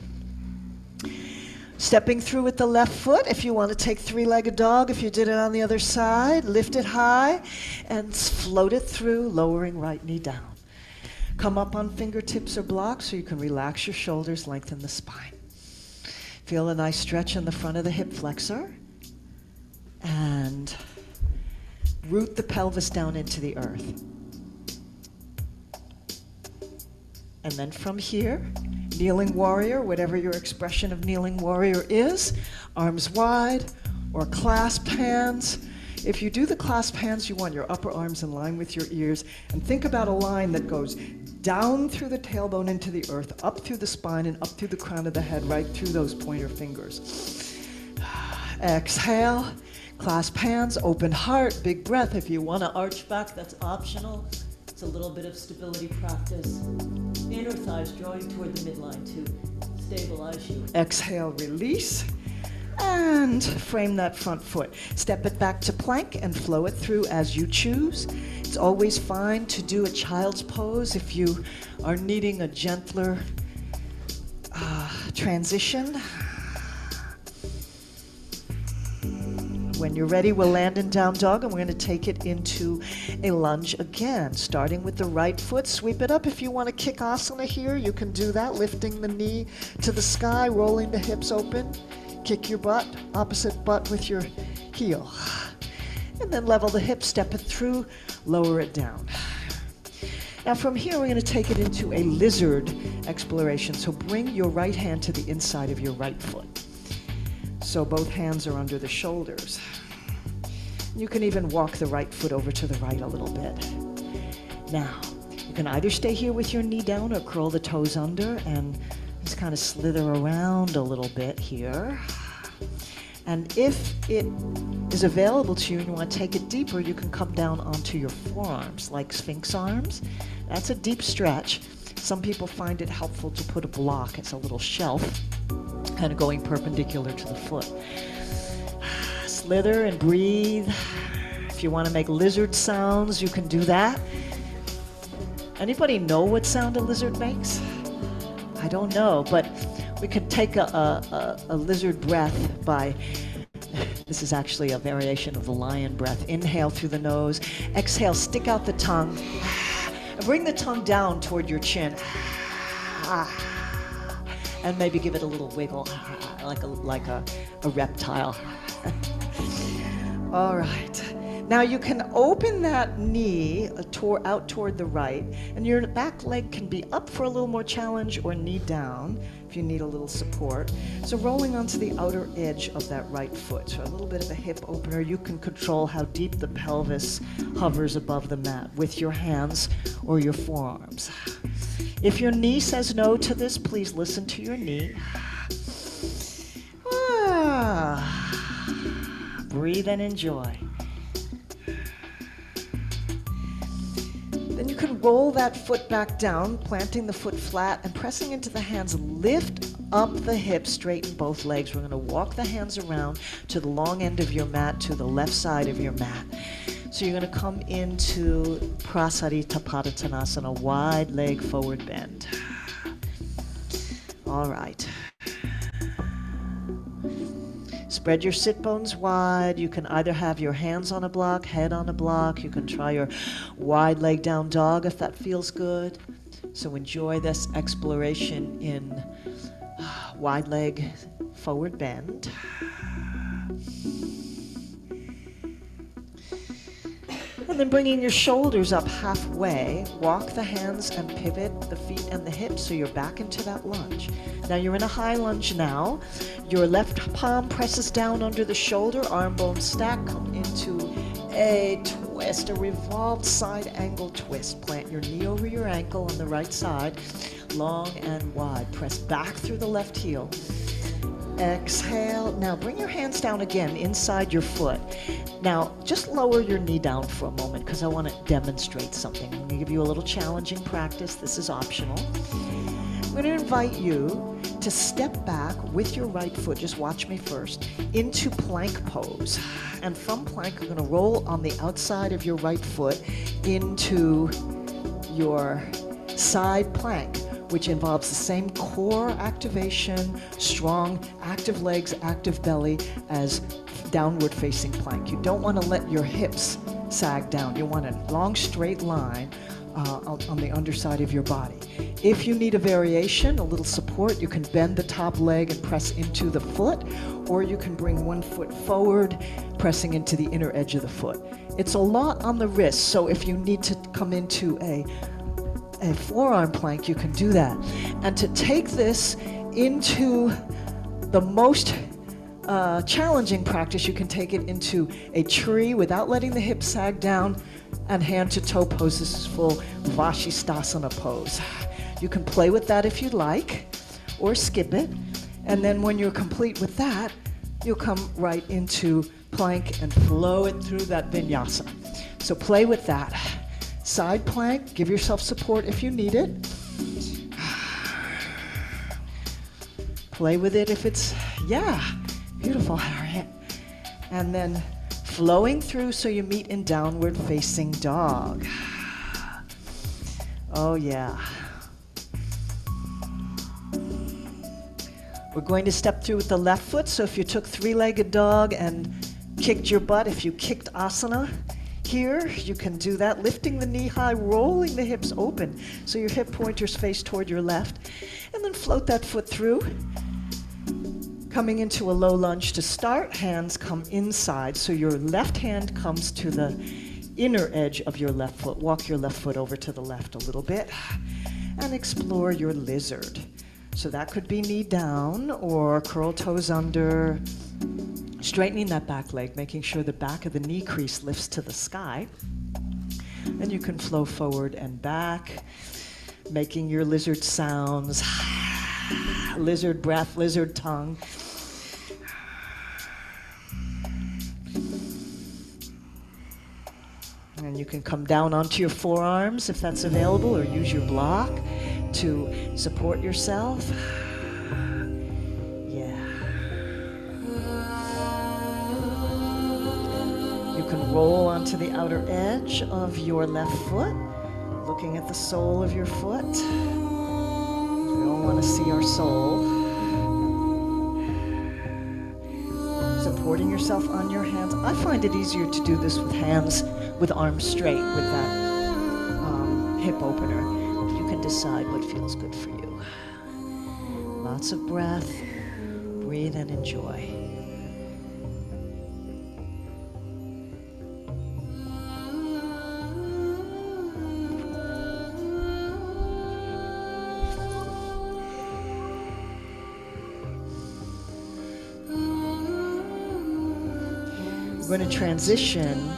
Stepping through with the left foot, if you want to take 3-legged dog, if you did it on the other side, lift it high and float it through, lowering right knee down. Come up on fingertips or blocks so you can relax your shoulders, lengthen the spine. Feel a nice stretch in the front of the hip flexor. And root the pelvis down into the earth. And then from here, kneeling warrior, whatever your expression of kneeling warrior is, arms wide or clasped hands. If you do the clasped hands, you want your upper arms in line with your ears, and think about a line that goes down through the tailbone into the earth, up through the spine and up through the crown of the head, right through those pointer fingers. Exhale, clasp hands, open heart, big breath. If you want to arch back, that's optional. It's a little bit of stability practice. Inner thighs drawing toward the midline to stabilize you. Exhale, release, and frame that front foot. Step it back to plank and flow it through as you choose. It's always fine to do a child's pose if you are needing a gentler transition. When you're ready, we'll land in down dog, and we're going to take it into a lunge again, starting with the right foot. Sweep it up. If you want to kick asana here, you can do that, lifting the knee to the sky, rolling the hips open. Kick your butt, opposite butt with your heel. And then level the hips, step it through, lower it down. Now from here, we're going to take it into a lizard exploration. So bring your right hand to the inside of your right foot. So both hands are under the shoulders. You can even walk the right foot over to the right a little bit. Now, you can either stay here with your knee down or curl the toes under and just kind of slither around a little bit here. And if it is available to you and you want to take it deeper, you can come down onto your forearms, like Sphinx arms. That's a deep stretch. Some people find it helpful to put a block. It's a little shelf, kind of going perpendicular to the foot. Slither and breathe. If you want to make lizard sounds, you can do that. Anybody know what sound a lizard makes? I don't know, but we could take a lizard breath by, this is actually a variation of the lion breath. Inhale through the nose, exhale, stick out the tongue, and bring the tongue down toward your chin. And maybe give it a little wiggle, like a reptile. All right. Now you can open that knee out toward the right, and your back leg can be up for a little more challenge or knee down if you need a little support. So rolling onto the outer edge of that right foot. So a little bit of a hip opener. You can control how deep the pelvis hovers above the mat with your hands or your forearms. If your knee says no to this, please listen to your knee. Breathe and enjoy. Then you can roll that foot back down, planting the foot flat and pressing into the hands. Lift up the hips, straighten both legs. We're going to walk the hands around to the long end of your mat, to the left side of your mat. So you're going to come into Prasarita Padottanasana, wide leg forward bend. All right. Spread your sit bones wide. You can either have your hands on a block, head on a block. You can try your wide leg down dog if that feels good. So enjoy this exploration in wide leg forward bend. And then bringing your shoulders up halfway, walk the hands and pivot the feet and the hips so you're back into that lunge. Now you're in a high lunge now. Your left palm presses down under the shoulder, arm bones stack, come into a twist, a revolved side angle twist. Plant your knee over your ankle on the right side, long and wide. Press back through the left heel. Exhale. Now bring your hands down again inside your foot. Now just lower your knee down for a moment because I want to demonstrate something. I'm going to give you a little challenging practice. This is optional. I'm going to invite you to step back with your right foot, just watch me first, into plank pose. And from plank, you're going to roll on the outside of your right foot into your side plank, which involves the same core activation, strong, active legs, active belly as downward facing plank. You don't want to let your hips sag down. You want a long straight line on the underside of your body. If you need a variation, a little support, you can bend the top leg and press into the foot, or you can bring one foot forward, pressing into the inner edge of the foot. It's a lot on the wrist, so if you need to come into a forearm plank, you can do that. And to take this into the most challenging practice, you can take it into a tree without letting the hips sag down, and hand to toe pose. This is full Vashisthasana pose. You can play with that if you'd like, or skip it. And then when you're complete with that, you'll come right into plank and flow it through that vinyasa. So play with that. Side plank, give yourself support if you need it. Play with it if it's, yeah, beautiful, Harriet. And then flowing through so you meet in downward facing dog. Oh yeah. We're going to step through with the left foot, so if you took three-legged dog and kicked your butt, if you kicked asana here, you can do that, lifting the knee high, rolling the hips open so your hip pointers face toward your left, and then float that foot through. Coming into a low lunge to start, hands come inside, so your left hand comes to the inner edge of your left foot. Walk your left foot over to the left a little bit and explore your lizard. So that could be knee down or curl toes under, straightening that back leg, making sure the back of the knee crease lifts to the sky. And you can flow forward and back, making your lizard sounds. Lizard breath, lizard tongue. And you can come down onto your forearms if that's available, or use your block to support yourself. Yeah. You can roll onto the outer edge of your left foot, looking at the sole of your foot. We all want to see our sole. Supporting yourself on your hands. I find it easier to do this with hands, with arms straight, with that hip opener. You can decide what feels good for you. Lots of breath. Breathe and enjoy. We're going to transition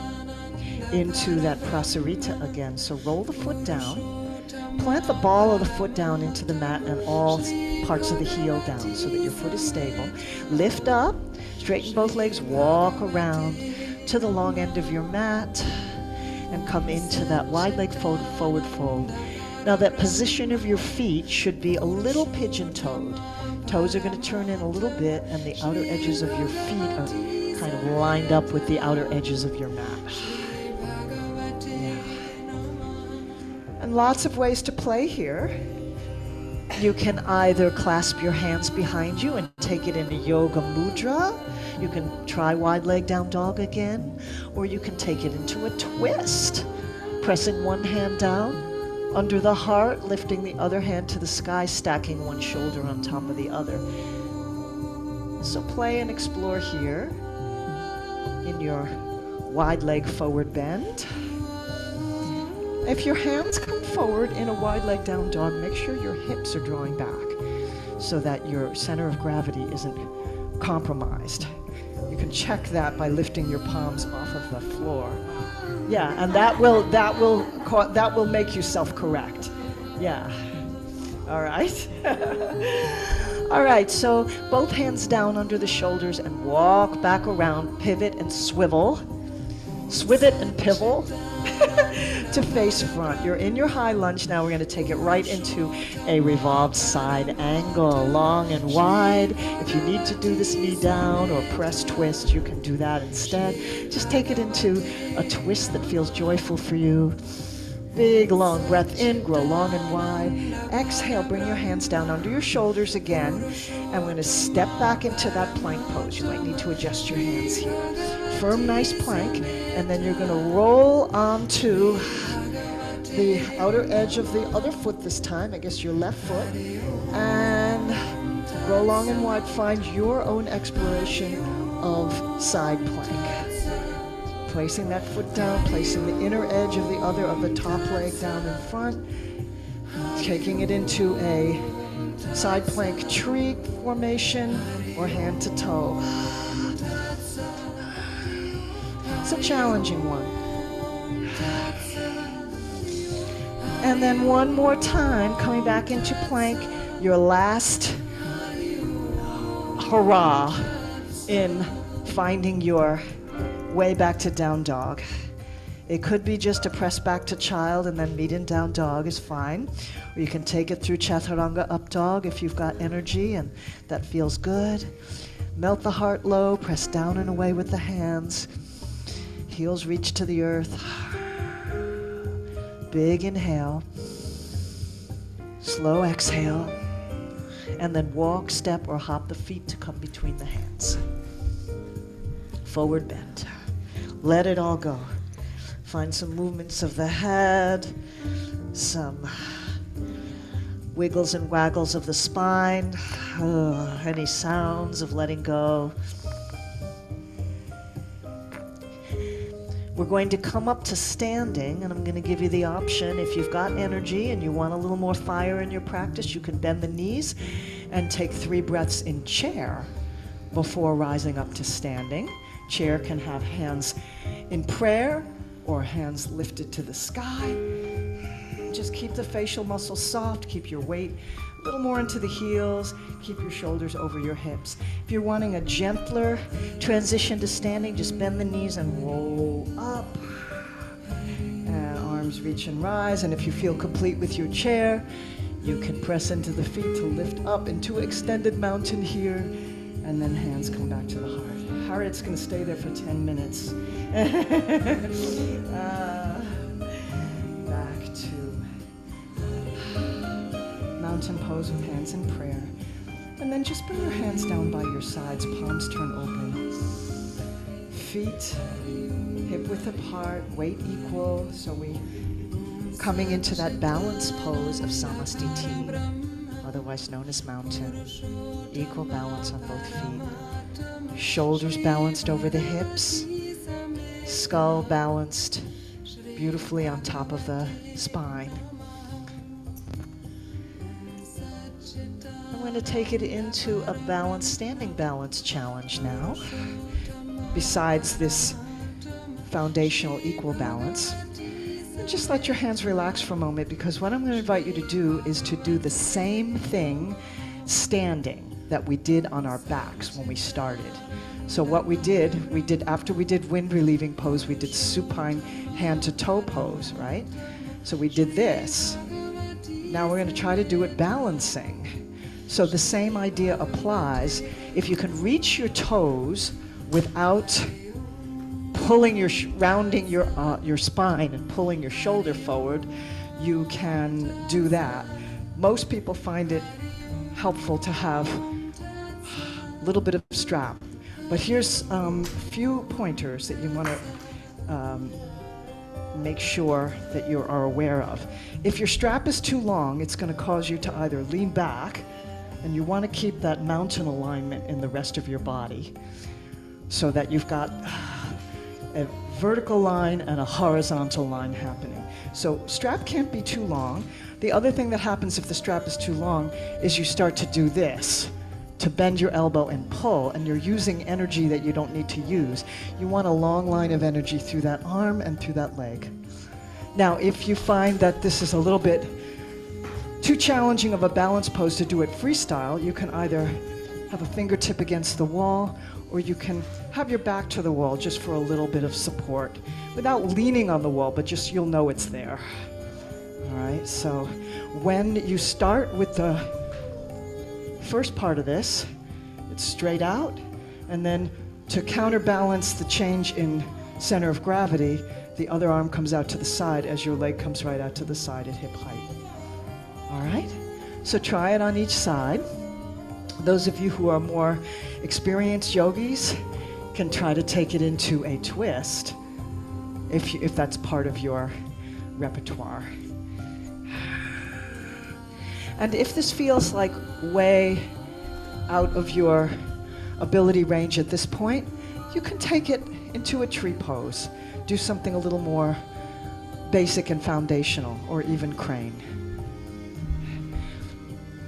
into that prasarita again. So roll the foot down, plant the ball of the foot down into the mat and all parts of the heel down so that your foot is stable. Lift up, straighten both legs, walk around to the long end of your mat and come into that wide leg forward fold. Now that position of your feet should be a little pigeon-toed. Toes are going to turn in a little bit and the outer edges of your feet are kind of lined up with the outer edges of your mat. Yeah. And lots of ways to play here. You can either clasp your hands behind you and take it into yoga mudra. You can try wide leg down dog again, or you can take it into a twist, pressing one hand down under the heart, lifting the other hand to the sky, stacking one shoulder on top of the other. So play and explore here in your wide leg forward bend. If your hands come forward in a wide leg down dog, make sure your hips are drawing back so that your center of gravity isn't compromised. You can check that by lifting your palms off of the floor. Yeah, and that will make you self-correct. Yeah. All right. All right, so both hands down under the shoulders and walk back around, pivot and swivel. Swivot and pivot to face front. You're in your high lunge now. We're going to take it right into a revolved side angle, long and wide. If you need to do this knee down or press twist, you can do that instead. Just take it into a twist that feels joyful for you. Big, long breath in, grow long and wide. Exhale, bring your hands down under your shoulders again. And we're going to step back into that plank pose. You might need to adjust your hands here. Firm, nice plank. And then you're going to roll onto the outer edge of the other foot this time. I guess your left foot. And grow long and wide. Find your own exploration of side plank. Placing that foot down, placing the inner edge of the other of the top leg down in front, taking it into a side plank tree formation or hand to toe. It's a challenging one. And then one more time, coming back into plank, your last hurrah in finding your way back to down dog. It could be just to press back to child and then meet in down dog is fine. Or you can take it through chaturanga up dog if you've got energy and that feels good. Melt the heart low, press down and away with the hands. Heels reach to the earth. Big inhale. Slow exhale. And then walk, step, or hop the feet to come between the hands. Forward bend. Let it all go. Find some movements of the head, some wiggles and waggles of the spine, any sounds of letting go. We're going to come up to standing, and I'm going to give you the option. If you've got energy and you want a little more fire in your practice, you can bend the knees and take 3 breaths in chair before rising up to standing. Chair can have hands in prayer or hands lifted to the sky. Just keep the facial muscles soft, keep your weight a little more into the heels, keep your shoulders over your hips. If you're wanting a gentler transition to standing, just bend the knees and roll up. arms reach and rise, and if you feel complete with your chair, you can press into the feet to lift up into extended mountain here, and then hands come back to the heart. Heart's going to stay there for 10 minutes. Back to mountain pose with hands in prayer. And then just bring your hands down by your sides, palms turn open. Feet hip width apart, weight equal, so we coming into that balance pose of Samastiti, otherwise known as mountain. Equal balance on both feet. Shoulders balanced over the hips, skull balanced beautifully on top of the spine. I'm going to take it into a balanced, standing balance challenge now, besides this foundational equal balance. And just let your hands relax for a moment, because what I'm going to invite you to do is to do the same thing standing that we did on our backs when we started. So what we did after we did wind relieving pose, we did supine hand to toe pose, right? So we did this. Now we're going to try to do it balancing. So the same idea applies. If you can reach your toes without pulling rounding your spine and pulling your shoulder forward, you can do that. Most people find it helpful to have a little bit of strap. But here's a few pointers that you want to make sure that you are aware of. If your strap is too long, it's going to cause you to either lean back, and you want to keep that mountain alignment in the rest of your body so that you've got a vertical line and a horizontal line happening. So strap can't be too long. The other thing that happens if the strap is too long is you start to do this, to bend your elbow and pull, and you're using energy that you don't need to use. You want a long line of energy through that arm and through that leg. Now, if you find that this is a little bit too challenging of a balance pose to do it freestyle, you can either have a fingertip against the wall, or you can have your back to the wall just for a little bit of support, without leaning on the wall, but just you'll know it's there. All right, so when you start with the first part of this, it's straight out, and then to counterbalance the change in center of gravity, the other arm comes out to the side as your leg comes right out to the side at hip height. All right, so try it on each side. Those of you who are more experienced yogis can try to take it into a twist if that's part of your repertoire. And if this feels like way out of your ability range at this point, you can take it into a tree pose. Do something a little more basic and foundational, or even crane.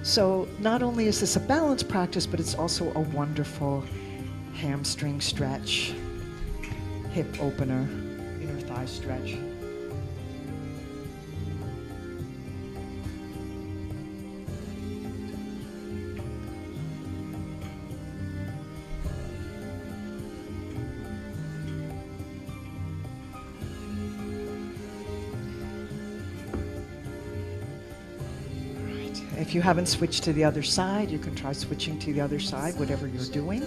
So not only is this a balance practice, but it's also a wonderful hamstring stretch, hip opener, inner thigh stretch. If you haven't switched to the other side, you can try switching to the other side, whatever you're doing.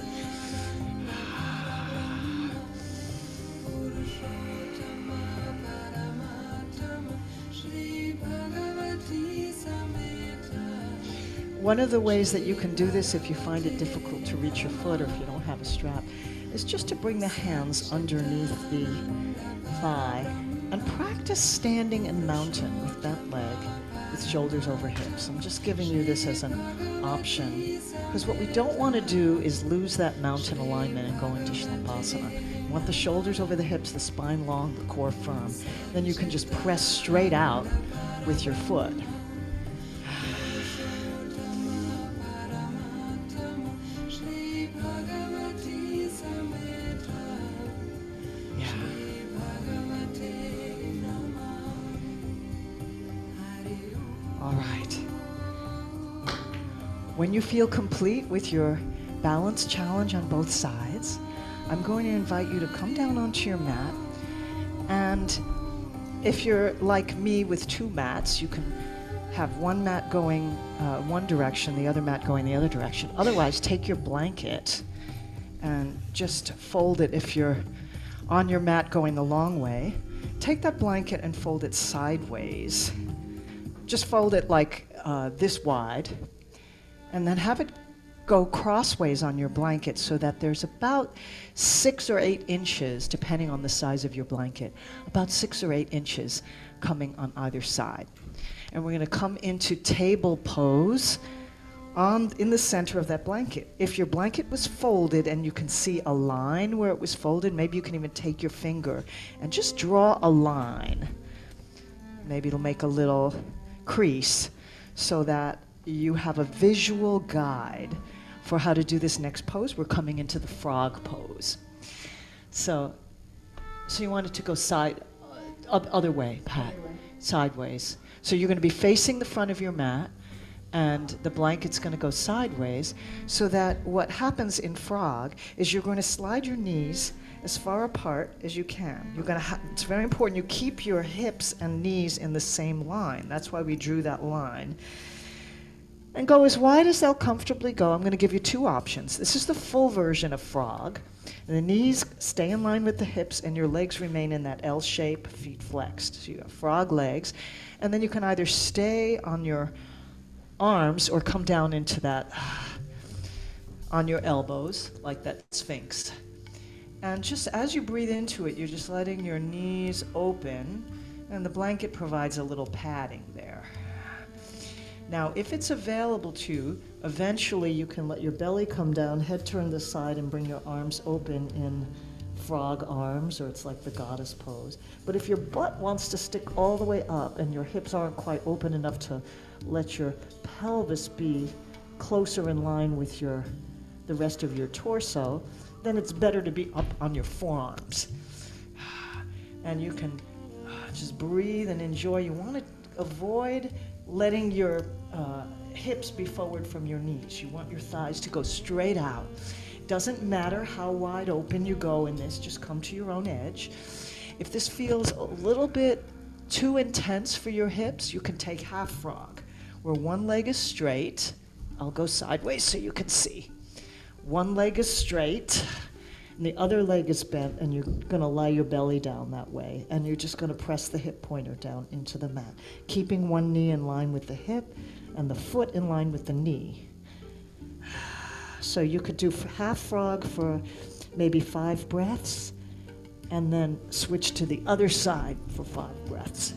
One of the ways that you can do this, if you find it difficult to reach your foot, or if you don't have a strap, is just to bring the hands underneath the thigh and practice standing in mountain with that leg, with shoulders over hips. I'm just giving you this as an option, because what we don't want to do is lose that mountain alignment and go into Shlapasana. You want the shoulders over the hips, the spine long, the core firm. Then you can just press straight out with your foot. When you feel complete with your balance challenge on both sides, I'm going to invite you to come down onto your mat, and if you're like me with two mats, you can have one mat going one direction, the other mat going the other direction. Otherwise, take your blanket and just fold it. If you're on your mat going the long way, take that blanket and fold it sideways. Just fold it like this wide, and then have it go crossways on your blanket so that there's about 6 or 8 inches, depending on the size of your blanket, about 6 or 8 inches coming on either side. And we're going to come into table pose in the center of that blanket. If your blanket was folded and you can see a line where it was folded, maybe you can even take your finger and just draw a line. Maybe it'll make a little crease so that you have a visual guide for how to do this next pose. We're coming into the frog pose. So you want it to go other way, Pat, sideways. So you're going to be facing the front of your mat, and the blanket's going to go sideways, so that what happens in frog is you're going to slide your knees as far apart as you can. You're going to it's very important you keep your hips and knees in the same line. That's why we drew that line. And go as wide as they'll comfortably go. I'm going to give you 2 options. This is the full version of frog. And the knees stay in line with the hips, and your legs remain in that L shape, feet flexed. So you have frog legs. And then you can either stay on your arms or come down into that on your elbows, like that sphinx. And just as you breathe into it, you're just letting your knees open, and the blanket provides a little padding there. Now, if it's available to you, eventually you can let your belly come down, head turn to the side, and bring your arms open in frog arms, or it's like the goddess pose. But if your butt wants to stick all the way up and your hips aren't quite open enough to let your pelvis be closer in line with the rest of your torso, then it's better to be up on your forearms. And you can just breathe and enjoy. You want to avoid letting your hips be forward from your knees. You want your thighs to go straight out. Doesn't matter how wide open you go in this, just come to your own edge. If this feels a little bit too intense for your hips, you can take half frog, where one leg is straight. I'll go sideways so you can see. One leg is straight, and the other leg is bent, and you're going to lie your belly down that way, and you're just going to press the hip pointer down into the mat, keeping one knee in line with the hip and the foot in line with the knee. So you could do half frog for maybe 5 breaths, and then switch to the other side for 5 breaths.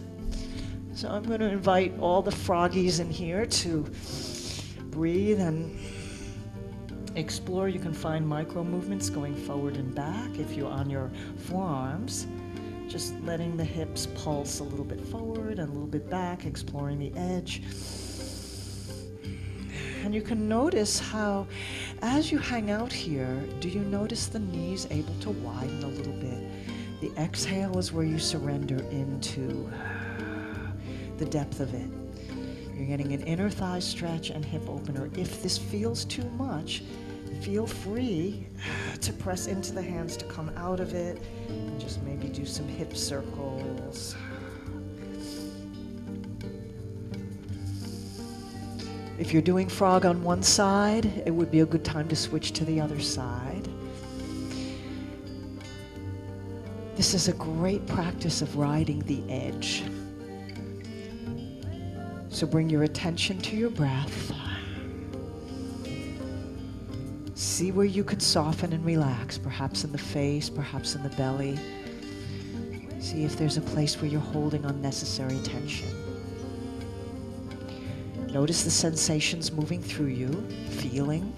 So I'm going to invite all the froggies in here to breathe and explore. You can find micro movements going forward and back if you're on your forearms, just letting the hips pulse a little bit forward and a little bit back, exploring the edge. And you can notice how, as you hang out here, do you notice the knees able to widen a little bit? The exhale is where you surrender into the depth of it. You're getting an inner thigh stretch and hip opener. If this feels too much, feel free to press into the hands to come out of it. And just maybe do some hip circles. If you're doing frog on one side, it would be a good time to switch to the other side. This is a great practice of riding the edge. So bring your attention to your breath. See where you can soften and relax, perhaps in the face, perhaps in the belly. See if there's a place where you're holding unnecessary tension. Notice the sensations moving through you, feeling.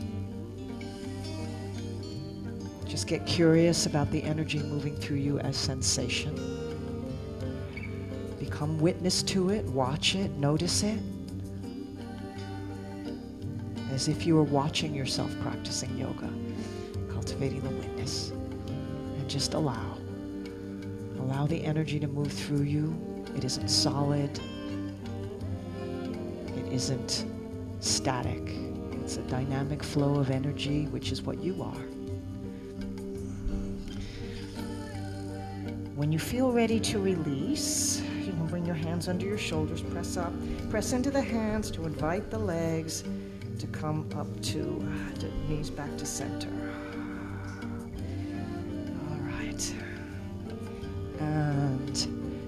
Just get curious about the energy moving through you as sensation. Become witness to it, watch it, notice it. As if you were watching yourself practicing yoga, cultivating the witness. And just allow. Allow the energy to move through you. It isn't solid. It isn't static. It's a dynamic flow of energy, which is what you are. When you feel ready to release, your hands under your shoulders. Press up. Press into the hands to invite the legs to come up to the knees back to center. All right. And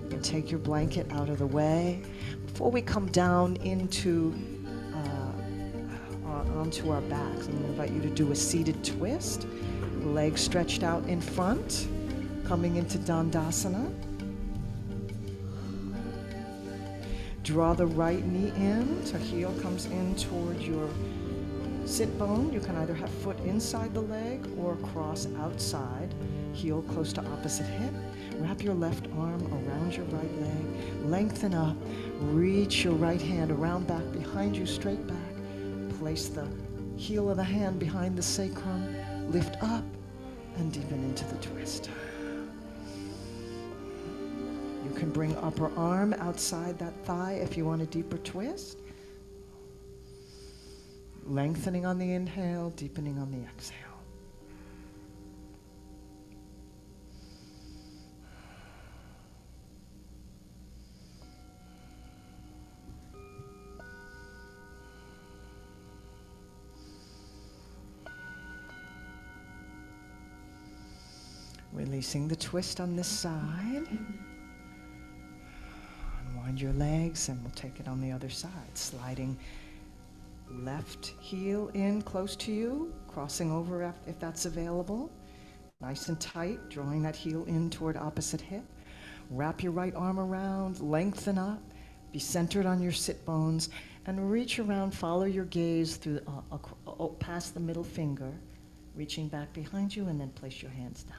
you take your blanket out of the way. Before we come down into onto our backs, I'm going to invite you to do a seated twist. Legs stretched out in front, coming into Dandasana. Draw the right knee in, so heel comes in toward your sit bone. You can either have foot inside the leg or cross outside, heel close to opposite hip. Wrap your left arm around your right leg. Lengthen up. Reach your right hand around back behind you, straight back. Place the heel of the hand behind the sacrum. Lift up and deepen into the twist. You can bring upper arm outside that thigh if you want a deeper twist. Lengthening on the inhale, deepening on the exhale. Releasing the twist on this side. Unwind your legs and we'll take it on the other side. Sliding left heel in close to you, crossing over if that's available. Nice and tight, drawing that heel in toward opposite hip. Wrap your right arm around, lengthen up, be centered on your sit bones, and reach around, follow your gaze through past the middle finger, reaching back behind you, and then place your hands down.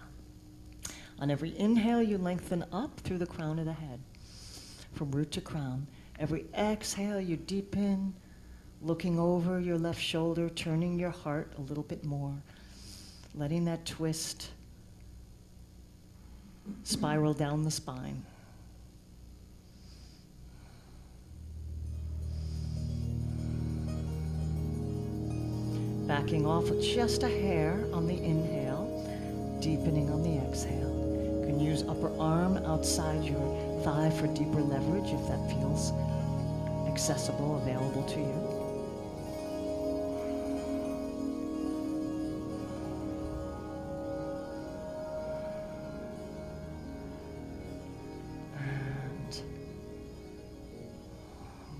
On every inhale, you lengthen up through the crown of the head, from root to crown. Every exhale, you deepen, looking over your left shoulder, turning your heart a little bit more, letting that twist spiral down the spine. Backing off just a hair on the inhale, deepening on the exhale. You can use upper arm outside your thigh for deeper leverage if that feels accessible, available to you. And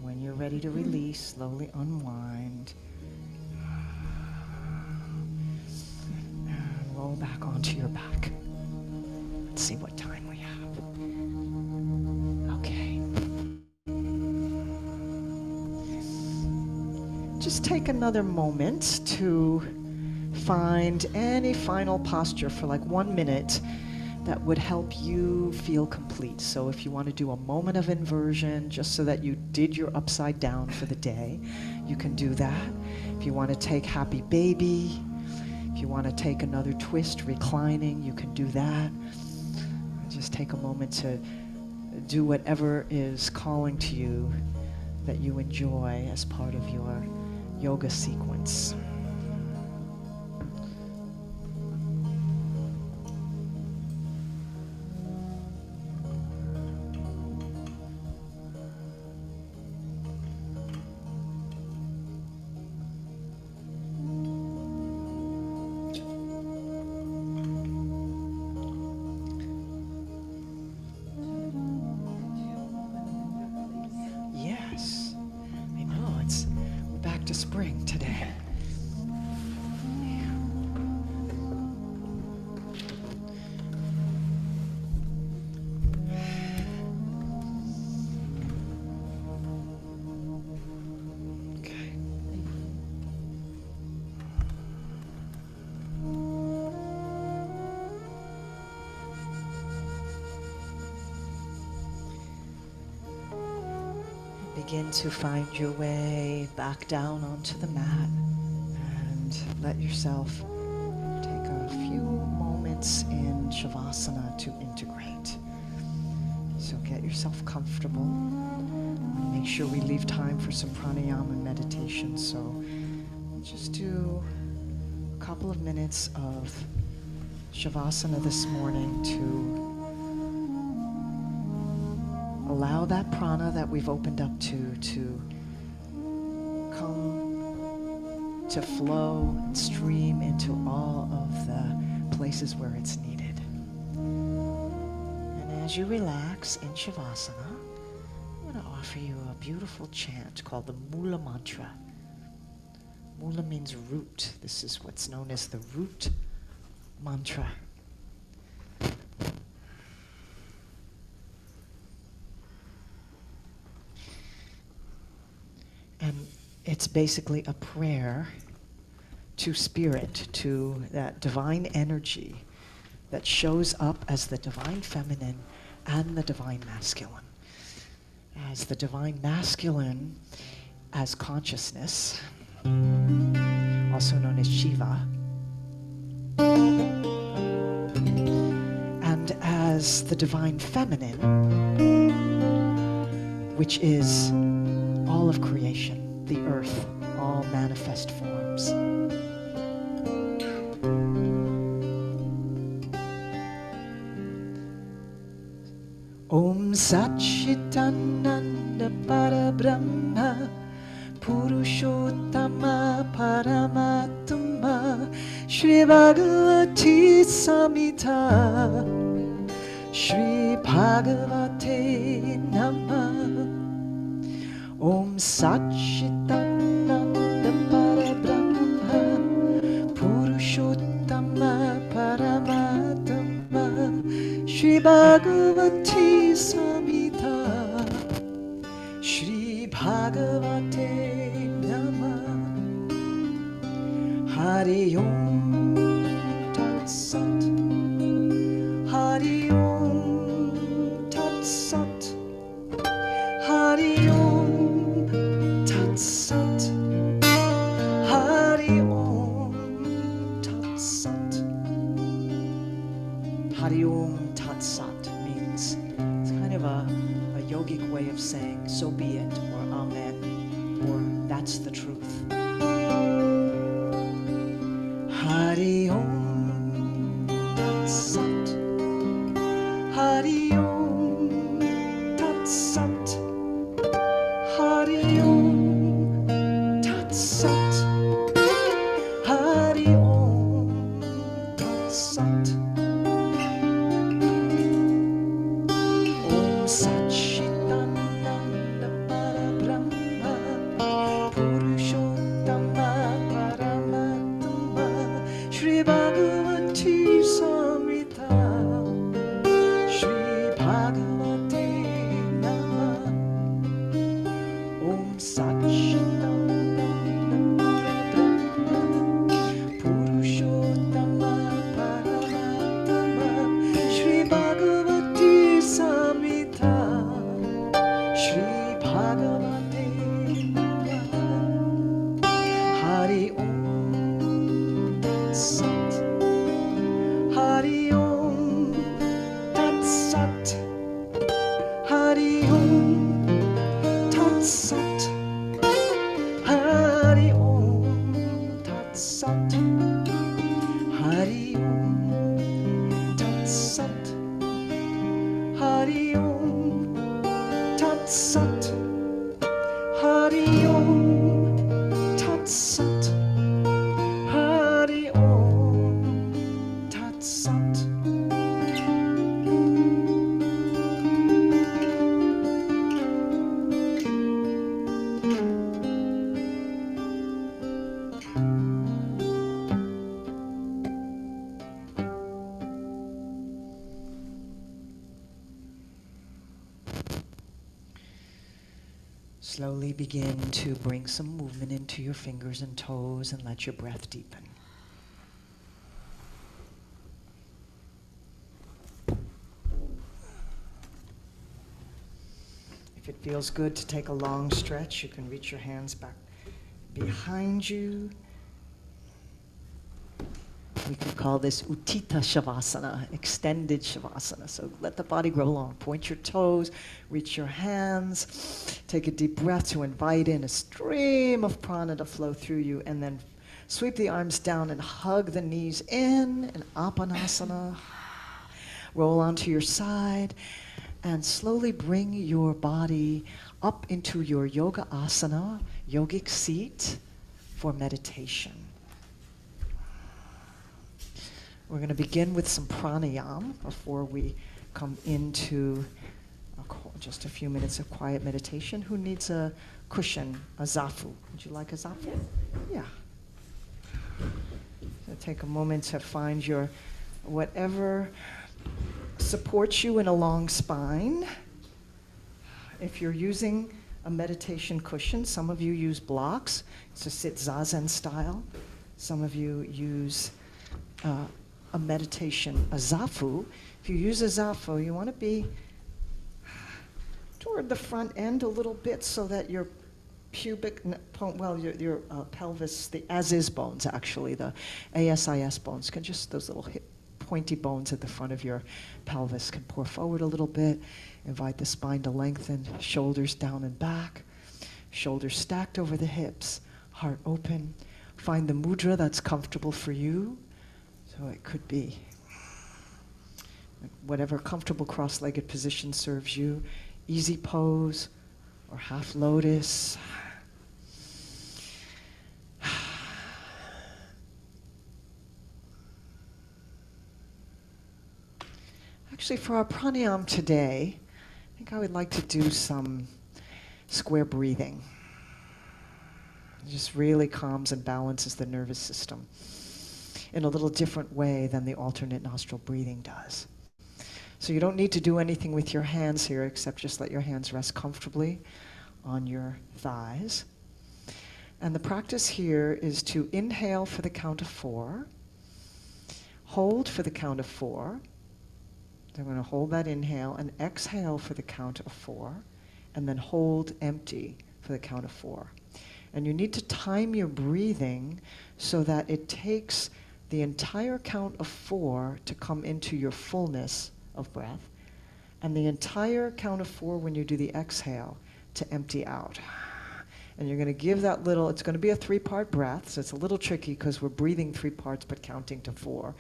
when you're ready to release, slowly unwind. And roll back onto your back. Let's see what time we have. Okay. Just take another moment to find any final posture for like 1 minute that would help you feel complete. So if you want to do a moment of inversion, just so that you did your upside down for the day, you can do that. If you want to take happy baby, if you want to take another twist, reclining, you can do that. Just take a moment to do whatever is calling to you that you enjoy as part of your yoga sequence. Spring today. Okay. Begin to find your way back down onto the mat and let yourself take a few moments in Shavasana to integrate. So get yourself comfortable. Make sure we leave time for some pranayama and meditation. So we'll just do a couple of minutes of Shavasana this morning to allow that prana that we've opened up to come to flow and stream into all of the places where it's needed. And as you relax in Shavasana, I'm going to offer you a beautiful chant called the Mula Mantra. Mula means root. This is what's known as the root mantra. And it's basically a prayer to spirit, to that divine energy that shows up as the divine feminine and the divine masculine. As the divine masculine as consciousness, also known as Shiva, and as the divine feminine, which is all of creation, the earth, all manifest forms. Om Sat Chitananda Parabrahma Purushottama Paramatma Shri Bhagavati Samhita Shri Bhagavate Namah. Om Sat Chitananda Parabrahma Purushottama Paramatma Shri Bhagavati Samhita Shri Bhagavate Namah. Hari Om Tat Sat. Hari Om Tat Sat. Hari Om Tat Sat. Hari Om Tat Sat. Hari Om Tat Sat means, it's kind of a yogic way of saying so be it, or amen, or that's the truth. Hari Om Tat Sat. Hari Om Tat Sat. Hari Om Tat Sat. Hari Om Tat Sat. Om Sat Chitananda Parabrahma Purushottama Paramatma Shri Bhagavati Samhita Shri Bhagavate Namah. Om Sat Chitananda Parabrahma Purushottama Paramatma Shri Bhagavati Samhita Shri Bhagavate Namah. Hari Om Tat Sat. Hari Om Tat Sat. Hari Om Tat Sat. Hari Om Tat Sat. Hari Om Tat Sat. Hari Om Tat Sat. Hari Om Tat Sat. Hari Om Tat Sat. Slowly begin to bring some movement into your fingers and toes and let your breath deepen. If it feels good to take a long stretch, you can reach your hands back behind you. We could call this Uttita Shavasana, extended Shavasana. So let the body grow long. Point your toes, reach your hands, take a deep breath to invite in a stream of prana to flow through you, and then sweep the arms down and hug the knees in Apanasana. Roll onto your side And slowly bring your body up into your yoga asana, yogic seat for meditation. We're going to begin with some pranayama before we come into just a few minutes of quiet meditation. Who needs a cushion, a zafu? Would you like a zafu? Yeah. So take a moment to find your whatever supports you in a long spine. If you're using a meditation cushion, some of you use blocks to sit zazen style. Some of you use a meditation, a zafu. If you use a zafu, you want to be toward the front end a little bit so that your pubic, your pelvis, the as-is bones actually, the ASIS bones, can just, those little hip pointy bones at the front of your pelvis can pour forward a little bit. Invite the spine to lengthen, shoulders down and back, shoulders stacked over the hips, heart open. Find the mudra that's comfortable for you. So it could be whatever comfortable cross-legged position serves you. Easy pose or half lotus. Actually, for our pranayama today, I think I would like to do some square breathing. It just really calms and balances the nervous system in a little different way than the alternate nostril breathing does. So you don't need to do anything with your hands here except just let your hands rest comfortably on your thighs. And the practice here is to inhale for the count of 4, hold for the count of 4. So I'm going to hold that inhale and exhale for the count of 4, and then hold empty for the count of 4. And you need to time your breathing so that it takes the entire count of 4 to come into your fullness of breath, and the entire count of 4 when you do the exhale to empty out. And you're going to give that little, it's going to be a 3-part breath, so it's a little tricky because we're breathing 3 parts but counting to 4.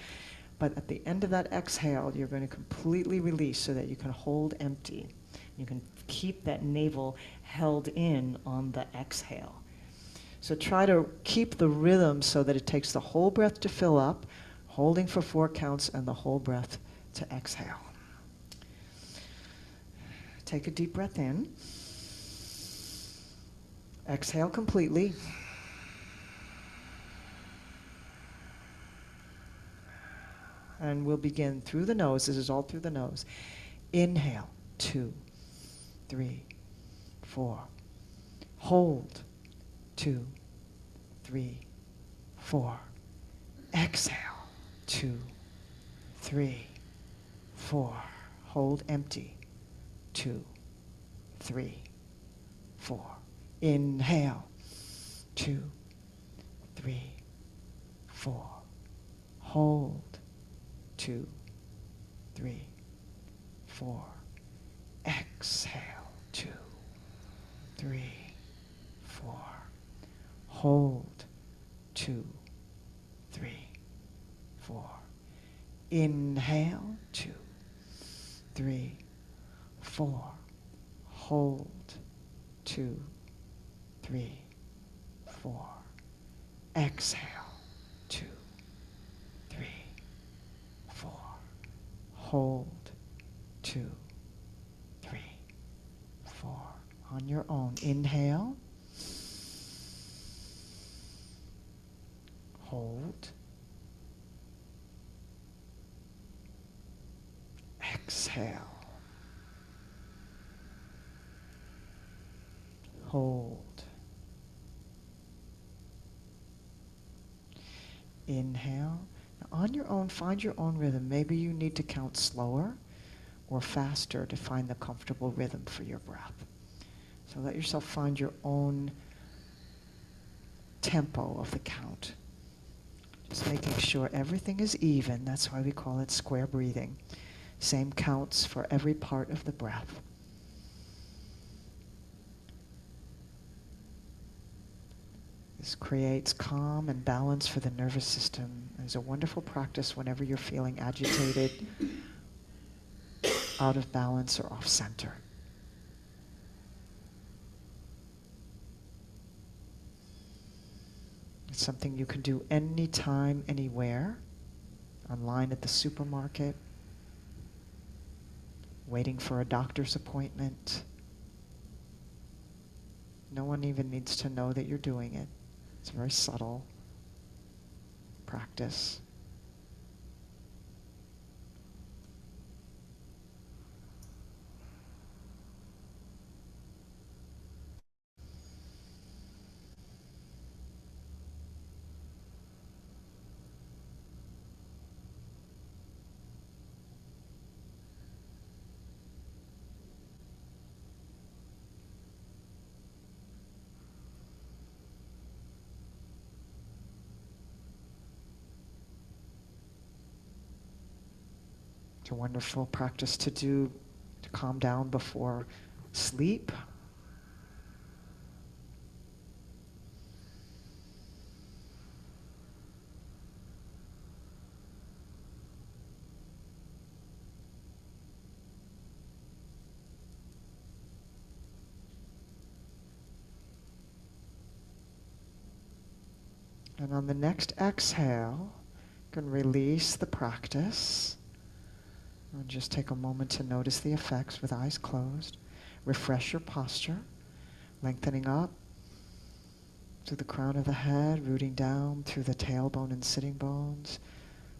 But at the end of that exhale, you're going to completely release so that you can hold empty. You can keep that navel held in on the exhale. So try to keep the rhythm so that it takes the whole breath to fill up, holding for 4 counts, and the whole breath to exhale. Take a deep breath in. Exhale completely. And we'll begin through the nose. This is all through the nose. Inhale, 2, 3, 4. Hold, 2, 3, 4. Exhale, 2, 3, 4. Hold empty, 2, 3, 4. Inhale, 2, 3, 4. Hold, 2, 3, 4. Exhale, 2, 3, 4. Hold, 2, 3, 4. Inhale, 2, 3, 4. Hold, 2, 3, 4. Exhale, 2, 3, 4. Hold, 2, 3, 4. On your own, inhale. Hold. Exhale. Hold. Inhale. Now on your own, find your own rhythm. Maybe you need to count slower or faster to find the comfortable rhythm for your breath. So let yourself find your own tempo of the count. Just making sure everything is even. That's why we call it square breathing. Same counts for every part of the breath. This creates calm and balance for the nervous system. It's a wonderful practice whenever you're feeling agitated, out of balance or off center. It's something you can do anytime, anywhere, online at the supermarket, waiting for a doctor's appointment. No one even needs to know that you're doing it. It's a very subtle practice. It's a wonderful practice to do to calm down before sleep. And on the next exhale, you can release the practice. And just take a moment to notice the effects with eyes closed. Refresh your posture, lengthening up to the crown of the head, rooting down through the tailbone and sitting bones,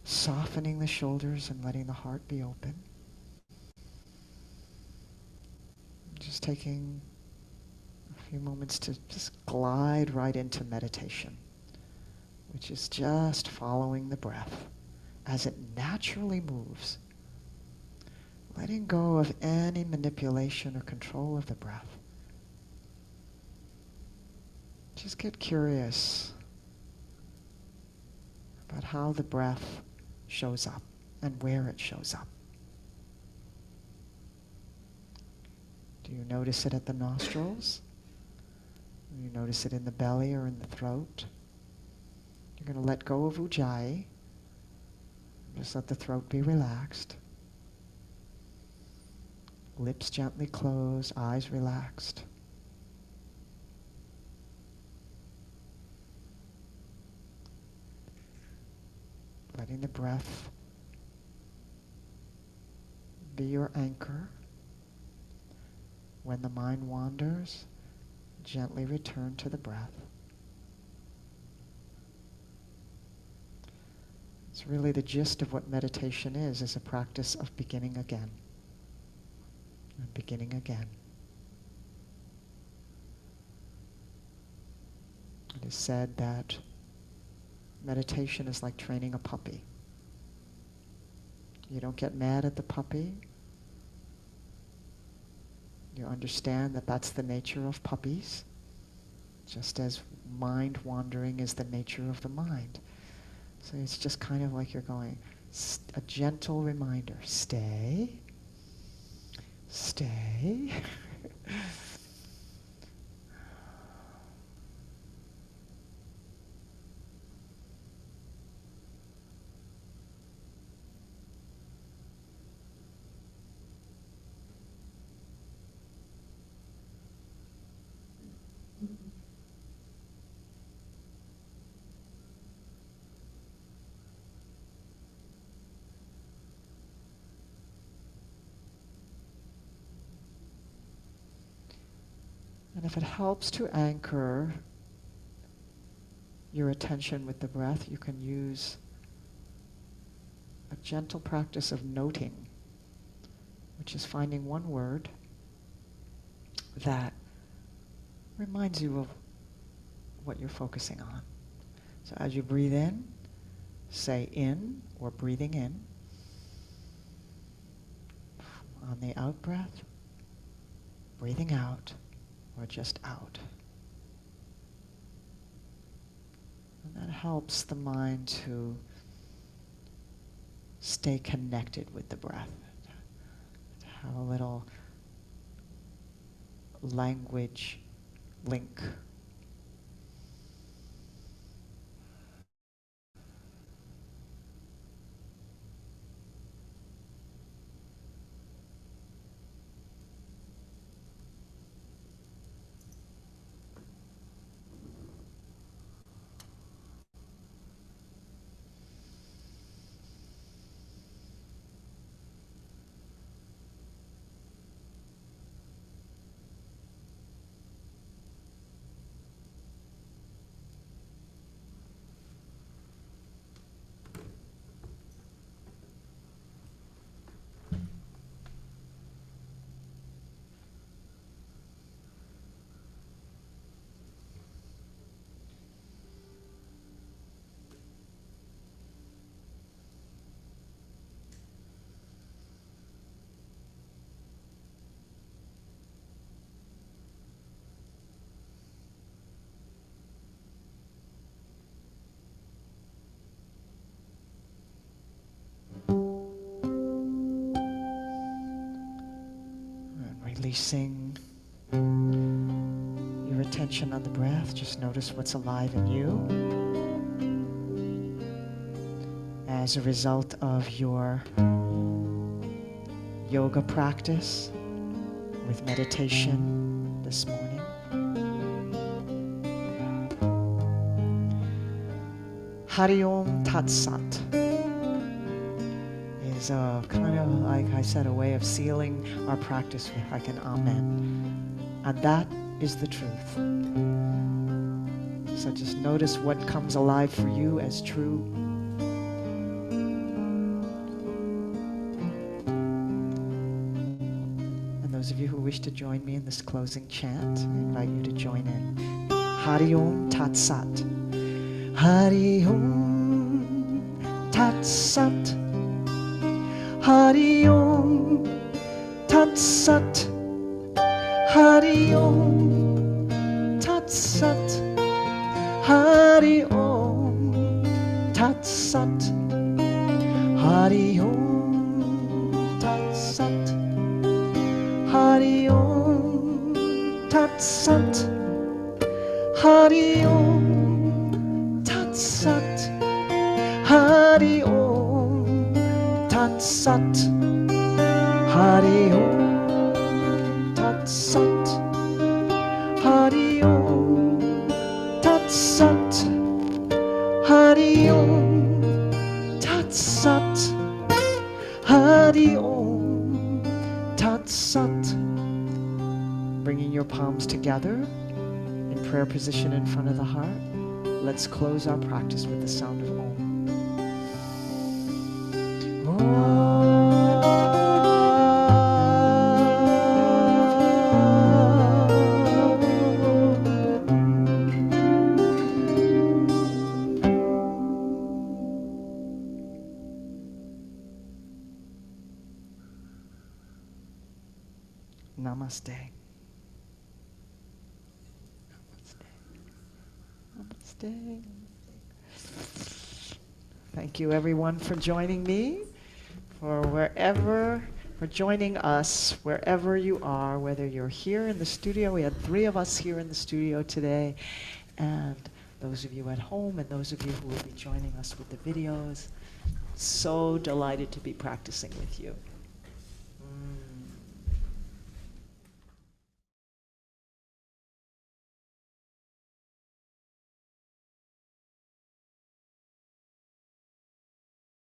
softening the shoulders and letting the heart be open. Just taking a few moments to just glide right into meditation, which is just following the breath as it naturally moves. Letting go of any manipulation or control of the breath. Just get curious about how the breath shows up and where it shows up. Do you notice it at the nostrils? Do you notice it in the belly or in the throat? You're going to let go of ujjayi. Just let the throat be relaxed. Lips gently closed, eyes relaxed. Letting the breath be your anchor. When the mind wanders, gently return to the breath. It's really the gist of what meditation is a practice of beginning again. And beginning again. It is said that meditation is like training a puppy. You don't get mad at the puppy. You understand that that's the nature of puppies, just as mind wandering is the nature of the mind. So it's just kind of like you're going, a gentle reminder, stay. Stay. And if it helps to anchor your attention with the breath, you can use a gentle practice of noting, which is finding one word that reminds you of what you're focusing on. So as you breathe in, say in or breathing in. On the out breath, breathing out or just out. And that helps the mind to stay connected with the breath, to have a little language link. releasing your attention on the breath. Just notice what's alive in you as a result of your yoga practice with meditation this morning. Hari Om Tat Sat is a kind of, like I said, a way of sealing our practice with like an amen. And that is the truth. So just notice what comes alive for you as true. And those of you who wish to join me in this closing chant, I invite you to join in. Hari Om Tat Sat. Hari Om Tat Sat. Hari Om Tat Sat. Hari Om Tat Sat. Hari Om Tat Sat. Hari Om Tat Sat. Hari Om Tat Sat. Hari Om Tat Sat. Hari Om Tat Sat. Hari Om Tat Sat. Hari Om Tat Sat. Hari Om Tat Sat. Hari Om Tat Sat. Bringing your palms together in prayer position in front of the heart. Let's close our practice with the sound of Om. Namaste. Namaste. Namaste. Thank you everyone for joining me, for joining us wherever you are, whether you're here in the studio. We had 3 of us here in the studio today, and those of you at home and those of you who will be joining us with the videos. So delighted to be practicing with you.